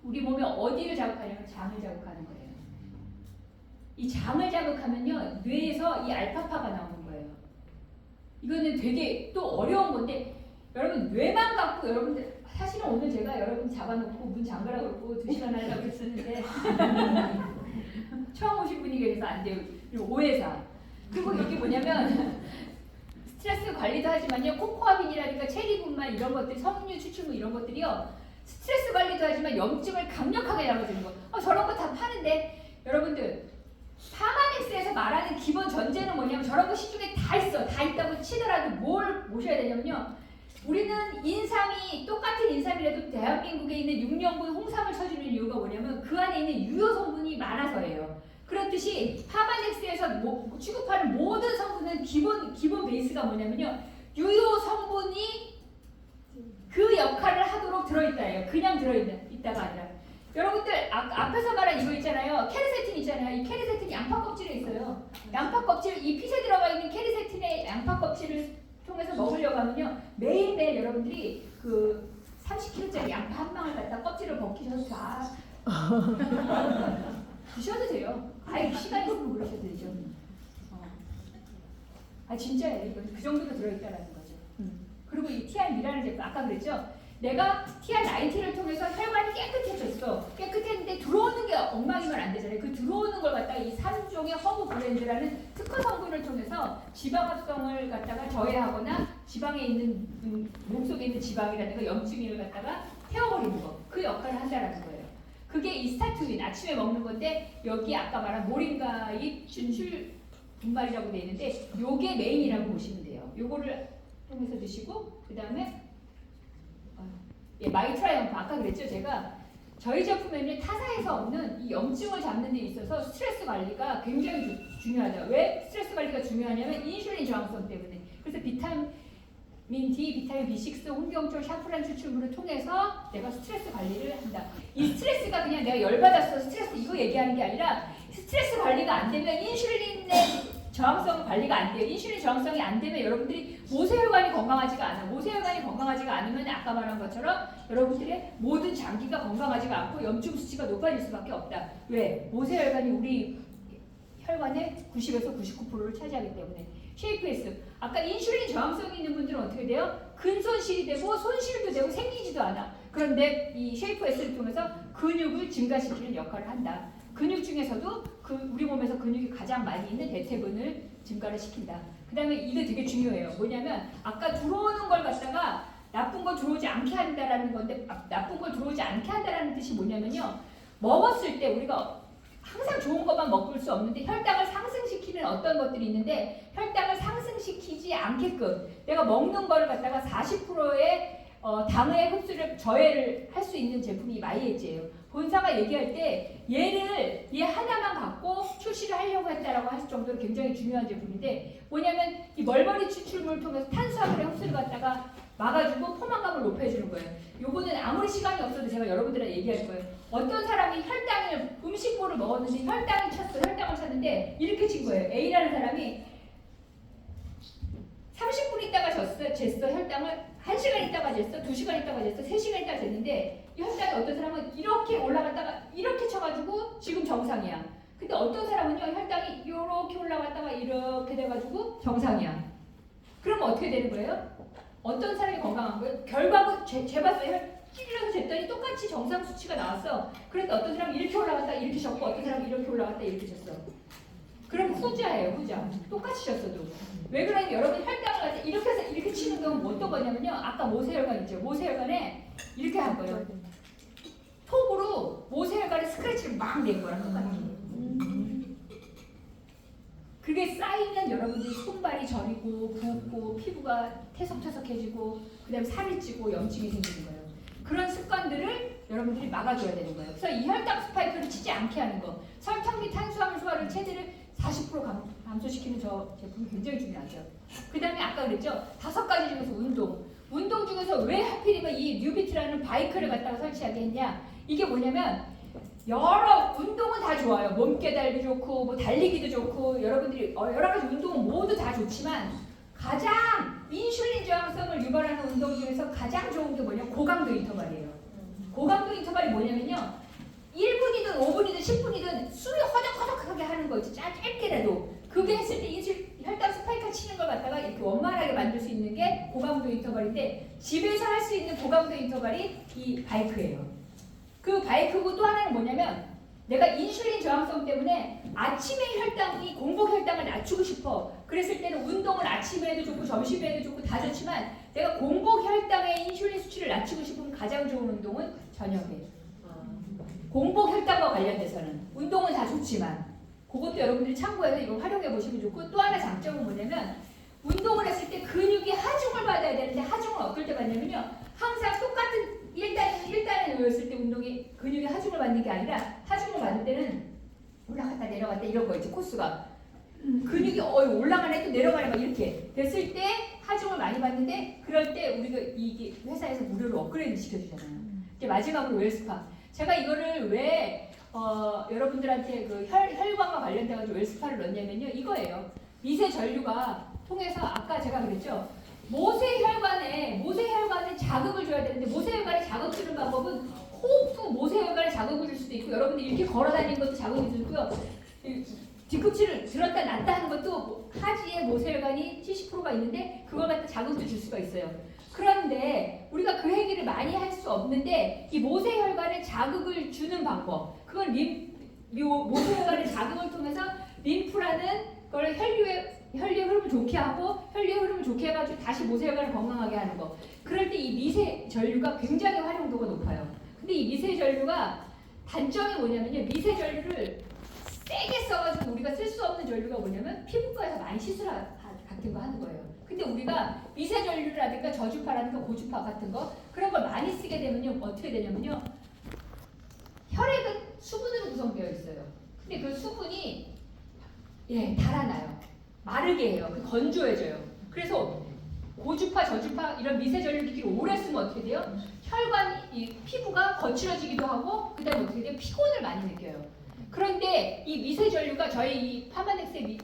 우리 몸에 어디를 자극하냐면 장을 자극하는 거예요. 이 장을 자극하면요 뇌에서 이 알파파가 나오는 거예요. 이거는 되게 또 어려운 건데 여러분 뇌만 갖고 여러분들 사실은 오늘 제가 여러분 잡아놓고 문 잠그라고 그러고 2시간 하려고 했었는데 처음 오신 분이 계셔서 안 돼요. 그리고 오해사. 그리고 여기 뭐냐면 스트레스 관리도 하지만요 코코아빈이라든가 체리분말 이런 것들 섬유 추출물 이런 것들이요 스트레스 관리도 하지만 염증을 강력하게 잡아주는 거. 저런 거 다 파는데 여러분들 파마닉스에서 말하는 기본 전제는 뭐냐면 저런 거 시중에 다 있어. 다 있다고 치더라도 뭘 모셔야 되냐면요. 우리는 인삼이 똑같은 인삼이라도 대한민국에 있는 6년분 홍삼을 쳐주는 이유가 뭐냐면 그 안에 있는 유효 성분이 많아서예요. 그렇듯이 파마닉스에서 취급하는 모든 성분은 기본 베이스가 뭐냐면요. 유효 성분이 그 역할을 하도록 들어있다예요. 그냥 들어있다가 아니라. 여러분들 앞에서 말한 이거 있잖아요. 케르세틴 있잖아요. 이 케르세틴이 양파 껍질에 있어요. 양파 껍질, 이 핏에 들어가 있는 케르세틴의 양파 껍질을 통해서 먹으려고 하면요. 매일매일 여러분들이 그 30kg짜리 양파 한 방울 갖다 껍질을 벗기셔서 다 드셔도 돼요. 아예 시간 있으면 그러셔도 되죠. 진짜예요. 이거 그 정도로 들어있다라는 거죠. 그리고 이 TR-미라는 제품 아까 그랬죠. 내가 TR90를 통해서 혈관이 깨끗해졌어. 깨끗했는데 들어오는 게 엉망이면 안 되잖아요. 그 들어오는 걸 갖다가 이 3종의 허브 브랜드라는 특허 성분을 통해서 지방합성을 갖다가 저해하거나 지방에 있는 몸속에 있는 지방이라든가 염증을 갖다가 태워버리는 거. 그 역할을 한다라는 거예요. 그게 이 스타투인 아침에 먹는 건데 여기 아까 말한 모링가잎 추출 분말이라고 되어 있는데 요게 메인이라고 보시면 돼요. 요거를 통해서 드시고 그 다음에 마이트라이언프 아까 그랬죠. 제가 저희 제품에는 타사에서 없는 이 염증을 잡는 데 있어서 스트레스 관리가 굉장히 중요하다. 왜 스트레스 관리가 중요하냐면 인슐린 저항성 때문에. 그래서 비타민 D, 비타민 B6, 홍경초, 샤프란 추출물을 통해서 내가 스트레스 관리를 한다. 이 스트레스가 그냥 내가 열받았어 스트레스 이거 얘기하는 게 아니라 스트레스 관리가 안 되면 인슐린의 저항성 관리가 안 돼요. 인슐린 저항성이 안 되면 여러분들이 모세혈관이 건강하지가 않아요. 모세혈관이 건강하지가 않으면 아까 말한 것처럼 여러분들의 모든 장기가 건강하지가 않고 염증 수치가 높아질 수밖에 없다. 왜? 모세혈관이 우리 혈관의 90에서 99%를 차지하기 때문에. 쉐이프S. 아까 인슐린 저항성이 있는 분들은 어떻게 돼요? 근손실이 되고 손실도 되고 생기지도 않아. 그런데 이 쉐이프S를 통해서 근육을 증가시키는 역할을 한다. 근육 중에서도 우리 몸에서 근육이 가장 많이 있는 대퇴근을 증가를 시킨다. 그 다음에 이게 되게 중요해요. 뭐냐면 아까 들어오는 걸 갖다가 나쁜 걸 들어오지 않게 한다라는 건데 나쁜 걸 들어오지 않게 한다라는 뜻이 뭐냐면요. 먹었을 때 우리가 항상 좋은 것만 먹을 수 없는데 혈당을 상승시키는 어떤 것들이 있는데 혈당을 상승시키지 않게끔 내가 먹는 거를 갖다가 40%의 당의 흡수를 저해를 할 수 있는 제품이 마이에지예요. 본사가 얘기할 때 얘 하나만 갖고 출시를 하려고 했다라고 할 정도로 굉장히 중요한 제품인데 뭐냐면 이 멀버리 추출물을 통해서 탄수화물의 흡수를 갖다가 막아주고 포만감을 높여주는 거예요. 요거는 아무리 시간이 없어도 제가 여러분들한테 얘기할 거예요. 어떤 사람이 혈당을 음식물을 먹었는데 혈당을 쳤는데 이렇게 친 거예요. A라는 사람이 30분 있다가 쟀어 혈당을 1시간 있다가 쟀어 2시간 있다가 쟀어 3시간 있다가 쟀는데 이 혈당이 어떤 사람은 이렇게 올라갔다가 이렇게 쳐가지고 지금 정상이야. 근데 어떤 사람은요 혈당이 이렇게 올라갔다가 이렇게 돼가지고 정상이야. 그러면 어떻게 되는 거예요? 어떤 사람이 건강한 거예요? 결과는 재봤어요. 찔러서 쟀더니 똑같이 정상 수치가 나왔어. 그런데 어떤 사람이 이렇게 올라갔다 이렇게 졌고 어떤 사람이 이렇게 올라갔다 이렇게 졌어. 그럼 후자예요, 후자. 똑같이 졌어도. 왜 그러냐면 여러분 혈당을 가지고 이렇게 해서 이렇게 치는 경우는 어떤 거냐면요. 아까 모세혈관 있죠. 모세혈관에 이렇게 한 거예요. 톡으로 모세혈관에 스크래치를 막 낸 거랑 똑같이. 그게 쌓이면 여러분들이 손발이 저리고 붓고 피부가 태석태석해지고 그 다음에 살이 찌고 염증이 생기는 거예요. 그런 습관들을 여러분들이 막아줘야 되는 거예요. 그래서 이 혈당 스파이크를 치지 않게 하는 거. 설탕 및 탄수화물 소화를 최대를 40% 감소시키는 저 제품이 굉장히 중요하죠. 그 다음에 아까 그랬죠. 5가지 중에서 운동 중에서 왜 하필이면 이 뉴비트라는 바이크를 갖다가 설치하게 했냐. 이게 뭐냐면 여러 운동은 다 좋아요. 몸개달도 좋고 뭐 달리기도 좋고 여러분들이 여러 가지 운동은 모두 다 좋지만 가장 인슐린 저항성을 유발하는 운동 중에서 가장 좋은 게 뭐냐? 고강도 인터벌이에요. 고강도 인터벌이 뭐냐면요. 1분이든 5분이든 10분이든 숨이 허덕허덕하게 하는 거 있죠. 짧게라도. 그게 했을 때 혈당 스파이크 치는 걸 갖다가 이렇게 원만하게 만들 수 있는 게 고강도 인터벌인데 집에서 할 수 있는 고강도 인터벌이 이 바이크예요. 그 바이크고 또 하나는 뭐냐면 내가 인슐린 저항성 때문에 아침에 혈당이 공복 혈당을 낮추고 싶어. 그랬을 때는 운동을 아침에 해도 좋고 점심에 해도 좋고 다 좋지만 내가 공복 혈당의 인슐린 수치를 낮추고 싶으면 가장 좋은 운동은 저녁에. 공복 혈당과 관련돼서는 운동은 다 좋지만 그것도 여러분들이 참고해서 이거 활용해 보시면 좋고 또 하나 장점은 뭐냐면 운동을 했을 때 근육이 하중을 받아야 되는데 하중을 어떨 때 받냐면요. 항상 똑같은 1단에 놓였을 때 운동이 근육이 하중을 받는 게 아니라 하중을 받을 때는 올라갔다 내려갔다 이런 거 있지 코스가 근육이 올라가네 또 내려가네 막 이렇게 됐을 때 하중을 많이 받는데 그럴 때 우리가 이게 회사에서 무료로 업그레이드 시켜주잖아요. 이제 마지막으로 웰스파 제가 이거를 왜 여러분들한테 그 혈관과 관련돼가지고 웰스파를 넣냐면요 이거예요. 미세 전류가 통해서 아까 제가 그랬죠. 모세혈관에 자극을 줘야 되는데 모세혈관에 자극 주는 방법은 호흡 모세혈관에 자극을 줄 수도 있고 여러분들이 이렇게 걸어다니는 것도 자극이 들고요. 뒤꿈치를 들었다 놨다 하는 것도 하지에 모세혈관이 70%가 있는데 그걸 갖다 자극도 줄 수가 있어요. 그런데 우리가 그 행위를 많이 할 수 없는데 이 모세혈관에 자극을 주는 방법 그건 모세혈관의 자극을 통해서 림프라는 걸 혈류의 흐름을 좋게 하고 혈류의 흐름을 좋게 해가지고 다시 모세혈관을 건강하게 하는 거. 그럴 때 이 미세 전류가 굉장히 활용도가 높아요. 근데 이 미세 전류가 단점이 뭐냐면요. 미세 전류를 세게 써가지고 우리가 쓸 수 없는 전류가 뭐냐면 피부과에서 많이 시술 같은 거 하는 거예요. 근데 우리가 미세 전류라든가 저주파라든가 고주파 같은 거 그런 걸 많이 쓰게 되면요. 어떻게 되냐면요. 혈액은 수분으로 구성되어 있어요. 근데 그 수분이 달아나요. 마르게 해요. 건조해져요. 그래서 고주파, 저주파 이런 미세 전류기기를 오래 쓰면 어떻게 돼요? 혈관이 피부가 거칠어지기도 하고 그다음에 어떻게 돼요? 피곤을 많이 느껴요. 그런데 이 미세 전류가 저희 이 파마넥스의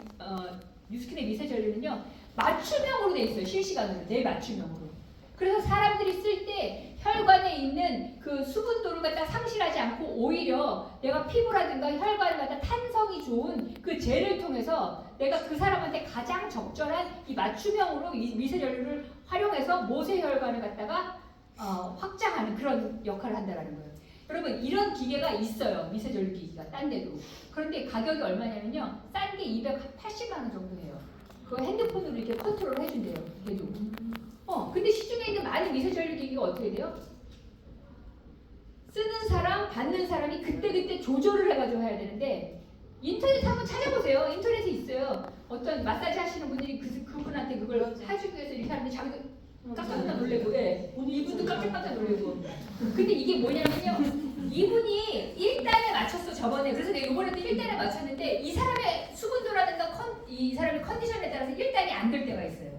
뉴스킨의 미세 전류는요 맞춤형으로 돼 있어요. 실시간으로 내 맞춤형으로. 그래서 사람들이 쓸 때 혈관에 있는 그 수분도를 갖다 상실하지 않고 오히려 내가 피부라든가 혈관을 갖다 탄성이 좋은 그 젤을 통해서 내가 그 사람한테 가장 적절한 이 맞춤형으로 이 미세 전류를 활용해서 모세 혈관을 갖다가 확장하는 그런 역할을 한다는 거예요. 여러분 이런 기계가 있어요. 미세 전류 기기가 딴 데도. 그런데 가격이 얼마냐면요. 싼 게 280만 원 정도 해요. 그거 핸드폰으로 이렇게 컨트롤 해준대요. 걔도. 근데 시중에 있는 많은 미세 전류 기기가 어떻게 돼요? 쓰는 사람, 받는 사람이 그때그때 조절을 해가지고 해야 되는데 인터넷 한번 찾아보세요. 인터넷에 있어요. 어떤 마사지 하시는 분들이 그분한테 그걸 해주기 위해서 이렇게 하는데 자기도 깜짝 놀래고 이분도 깜짝 놀래고 근데 이게 뭐냐면요. 이분이 1단에 맞췄어 저번에. 그래서 내가 이번에도 1단에 맞췄는데 이 사람의 수분도라든가 이 사람의 컨디션에 따라서 1단이 안 될 때가 있어요.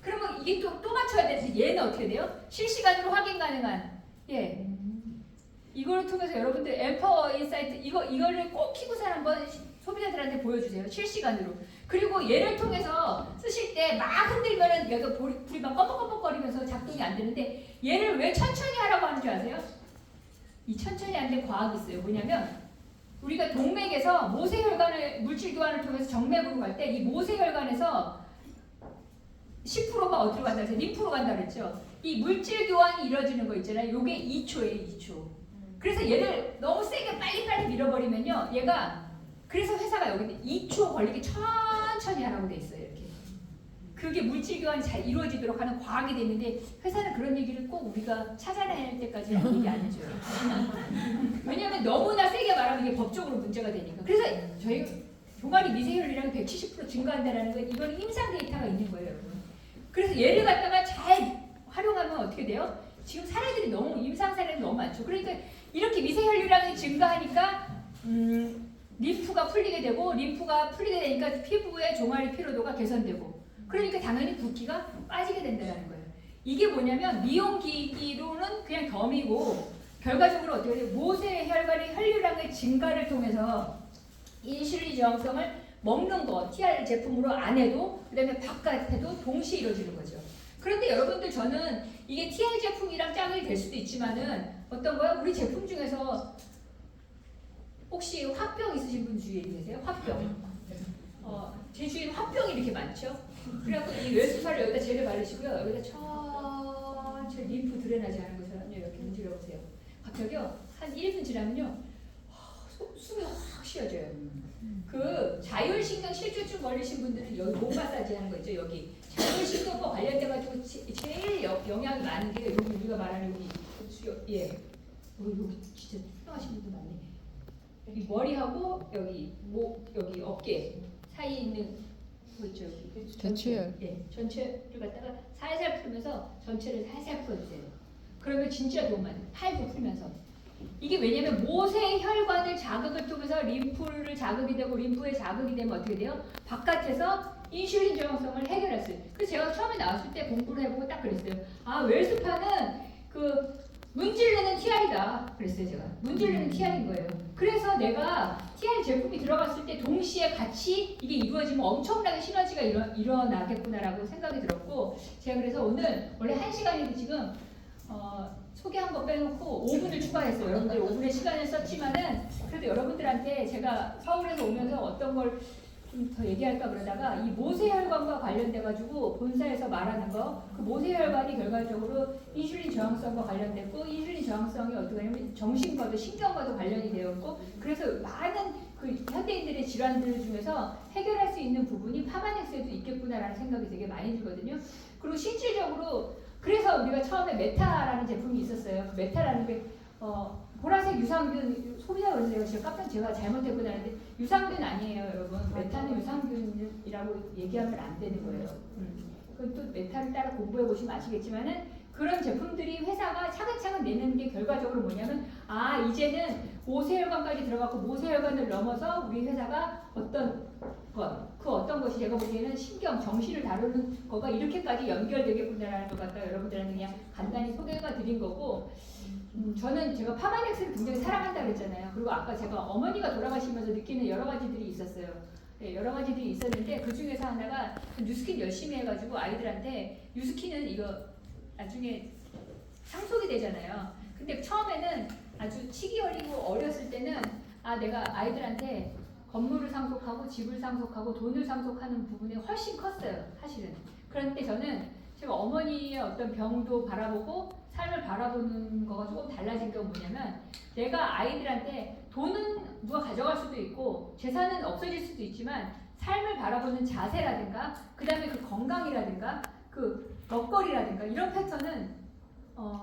그러면 이게 또 맞춰야 되는데 얘는 어떻게 돼요? 실시간으로 확인 가능한 이걸 통해서 여러분들 엠파워 인사이트 이거를 꼭 키고서 한번 소비자들한테 보여주세요. 실시간으로. 그리고 얘를 통해서 쓰실 때 막 흔들면은 얘가 불이 막 껌뻑껌뻑거리면서 작동이 안 되는데 얘를 왜 천천히 하라고 하는 줄 아세요? 이 천천히 하는데 과학이 있어요. 뭐냐면 우리가 동맥에서 모세혈관을 물질 교환을 통해서 정맥으로 갈 때 이 모세혈관에서 10%가 어디로 간다 그랬어요? 림프로 간다 그랬죠. 이 물질 교환이 이루어지는 거 있잖아요. 요게 2초예요. 2초. 그래서 얘를 너무 세게 빨리빨리 밀어버리면요. 얘가 그래서 회사가 여기 2초 걸리게 천천히 하라고 돼 있어요. 이렇게. 그게 물질 교환이 잘 이루어지도록 하는 과학이 돼 있는데 회사는 그런 얘기를 꼭 우리가 찾아낼 때까지 얘기 안 해줘요. 왜냐하면 너무나 세게 말하면 이게 법적으로 문제가 되니까. 그래서 저희 종아리 미세혈이랑 170% 증가한다는 건 이건 임상 데이터가 있는 거예요, 여러분. 그래서 얘를 갖다가 잘 활용하면 어떻게 돼요? 지금 사례들이 너무 임상 사례는 너무 많죠. 그러니까 이렇게 미세 혈류량이 증가하니까 림프가 풀리게 되고 림프가 풀리게 되니까 피부의 종아리 피로도가 개선되고 그러니까 당연히 붓기가 빠지게 된다는 거예요. 이게 뭐냐면 미용기기로는 그냥 덤이고 결과적으로 어떻게 돼요? 모세 혈관의 혈류량의 증가를 통해서 인슐린 저항성을 먹는 거 TR 제품으로 안 해도 그다음에 바깥에도 동시에 이루어지는 거죠. 그런데 여러분들 저는 이게 TR 제품이랑 짝이 될 수도 있지만은 어떤 거야? 우리 제품 중에서 혹시 화병 있으신 분 주위에 계세요? 화병. 제 주위에 화병이 이렇게 많죠. 그래갖고 이 웰스파를 여기다 젤을 바르시고요. 여기다 천천히 림프 드레나지 하는 것처럼 이렇게 문질러 보세요. 갑자기요 한 1분 지나면요 숨이 확 쉬어져요. 그 자율신경 실조증 걸리신 분들은 여기 몸 마사지 하는 거 있죠. 여기 자율신경과 관련돼가지고 제일 영향이 많은 게 여기 우리가 말하는 여기 여기 진짜 투명하신 분들 많네. 여기 머리하고 여기 목 여기 어깨 사이에 있는 거 있죠. 전체열. 전체를 갖다가 살살 풀면서 전체를 살살 풀어주세요. 그러면 진짜 도움 많아요. 팔도 풀면서. 이게 왜냐면 모세 혈관을 자극을 통해서 림프를 자극이 되고 림프에 자극이 되면 어떻게 돼요? 바깥에서 인슐린 저항성을 해결했어요. 그래서 제가 처음에 나왔을 때 공부를 해보고 딱 그랬어요. 아 웰스파는 그 문질르는 TR이다 그랬어요. 제가 문질르는 TR인 거예요. 그래서 내가 TR 제품이 들어갔을 때 동시에 같이 이게 이루어지면 엄청나게 시너지가 일어나겠구나라고 생각이 들었고 제가 그래서 오늘 원래 1시간인데 지금 소개한 거 빼놓고 5분을 추가했어요. 여러분들 5분의 시간을 썼지만은 그래도 여러분들한테 제가 서울에서 오면서 어떤 걸 좀 더 얘기할까 그러다가 이 모세혈관과 관련돼 가지고 본사에서 말하는 거 그 모세혈관이 결과적으로 인슐린 저항성과 관련됐고 인슐린 저항성이 어떻게 하냐면 정신과도 신경과도 관련이 되었고 그래서 많은 그 현대인들의 질환들 중에서 해결할 수 있는 부분이 파마넥스에도 있겠구나라는 생각이 되게 많이 들거든요. 그리고 실질적으로 그래서 우리가 처음에 메타라는 제품이 있었어요. 그 메타라는 게 보라색 유산균 소비자 그래서 제가 잘못했구나 하는데 유산균 아니에요, 여러분. 메타는 유산균이라고 얘기하면 안 되는 거예요. 그건 또 메타를 따라 공부해 보시면 아시겠지만은 그런 제품들이 회사가 차근차근 내는 게 결과적으로 뭐냐면 아 이제는 모세혈관까지 들어가고 모세혈관을 넘어서 우리 회사가 어떤 그 어떤 것이 제가 보기에는 신경, 정신을 다루는 거가 이렇게까지 연결되겠구나라는 것 같다 여러분들한테 그냥 간단히 소개가 드린 거고 저는 제가 파마넥스를 굉장히 사랑한다 그랬잖아요. 그리고 아까 제가 어머니가 돌아가시면서 느끼는 여러 가지들이 있었어요. 네, 여러 가지들이 있었는데 그 중에서 하나가 뉴스킨 열심히 해가지고 아이들한테 뉴스킨은 이거 나중에 상속이 되잖아요. 근데 처음에는 아주 치기 어리고 어렸을 때는 아 내가 아이들한테 건물을 상속하고 집을 상속하고 돈을 상속하는 부분이 훨씬 컸어요. 사실은. 그런데 저는 제가 어머니의 어떤 병도 바라보고 삶을 바라보는 거가 조금 달라진 게 뭐냐면 내가 아이들한테 돈은 누가 가져갈 수도 있고 재산은 없어질 수도 있지만 삶을 바라보는 자세라든가 그 다음에 그 건강이라든가 그 먹거리라든가 이런 패턴은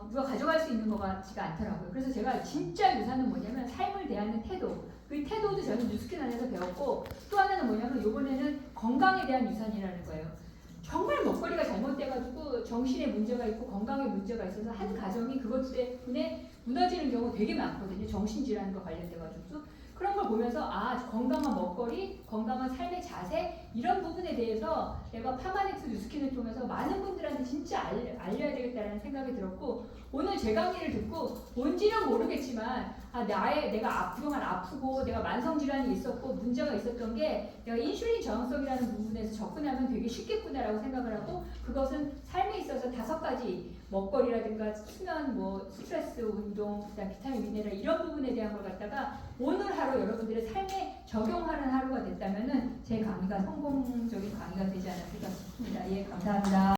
누가 가져갈 수 있는 것 같지가 않더라고요. 그래서 제가 진짜 유산은 뭐냐면 삶을 대하는 태도. 그 태도도 저는 뉴스킨 안에서 배웠고 또 하나는 뭐냐면 이번에는 건강에 대한 유산이라는 거예요. 정말 먹거리가 잘못돼가지고 정신에 문제가 있고 건강에 문제가 있어서 한 가정이 그것 때문에 무너지는 경우가 되게 많거든요. 정신질환과 관련돼가지고 그런 걸 보면서 아 건강한 먹거리, 건강한 삶의 자세 이런 부분에 대해서 내가 파마넥스 뉴스킨을 통해서 많은 분들한테 진짜 알려야 되겠다는 생각이 들었고 오늘 제 강의를 듣고 뭔지는 모르겠지만 아 내가 그동안 아프고 내가 만성 질환이 있었고 문제가 있었던 게 내가 인슐린 저항성이라는 부분에서 접근하면 되게 쉽겠구나라고 생각을 하고 그것은 삶에 있어서 5가지 먹거리라든가 수면, 뭐 스트레스, 운동, 그다음 비타민, 미네랄 이런 부분에 대한 걸 갖다가 오늘 하루 여러분들의 삶에 적용하는 하루가 됐다면은 제 강의가 성공적인 강의가 되지 않았을까 싶습니다. 예, 감사합니다.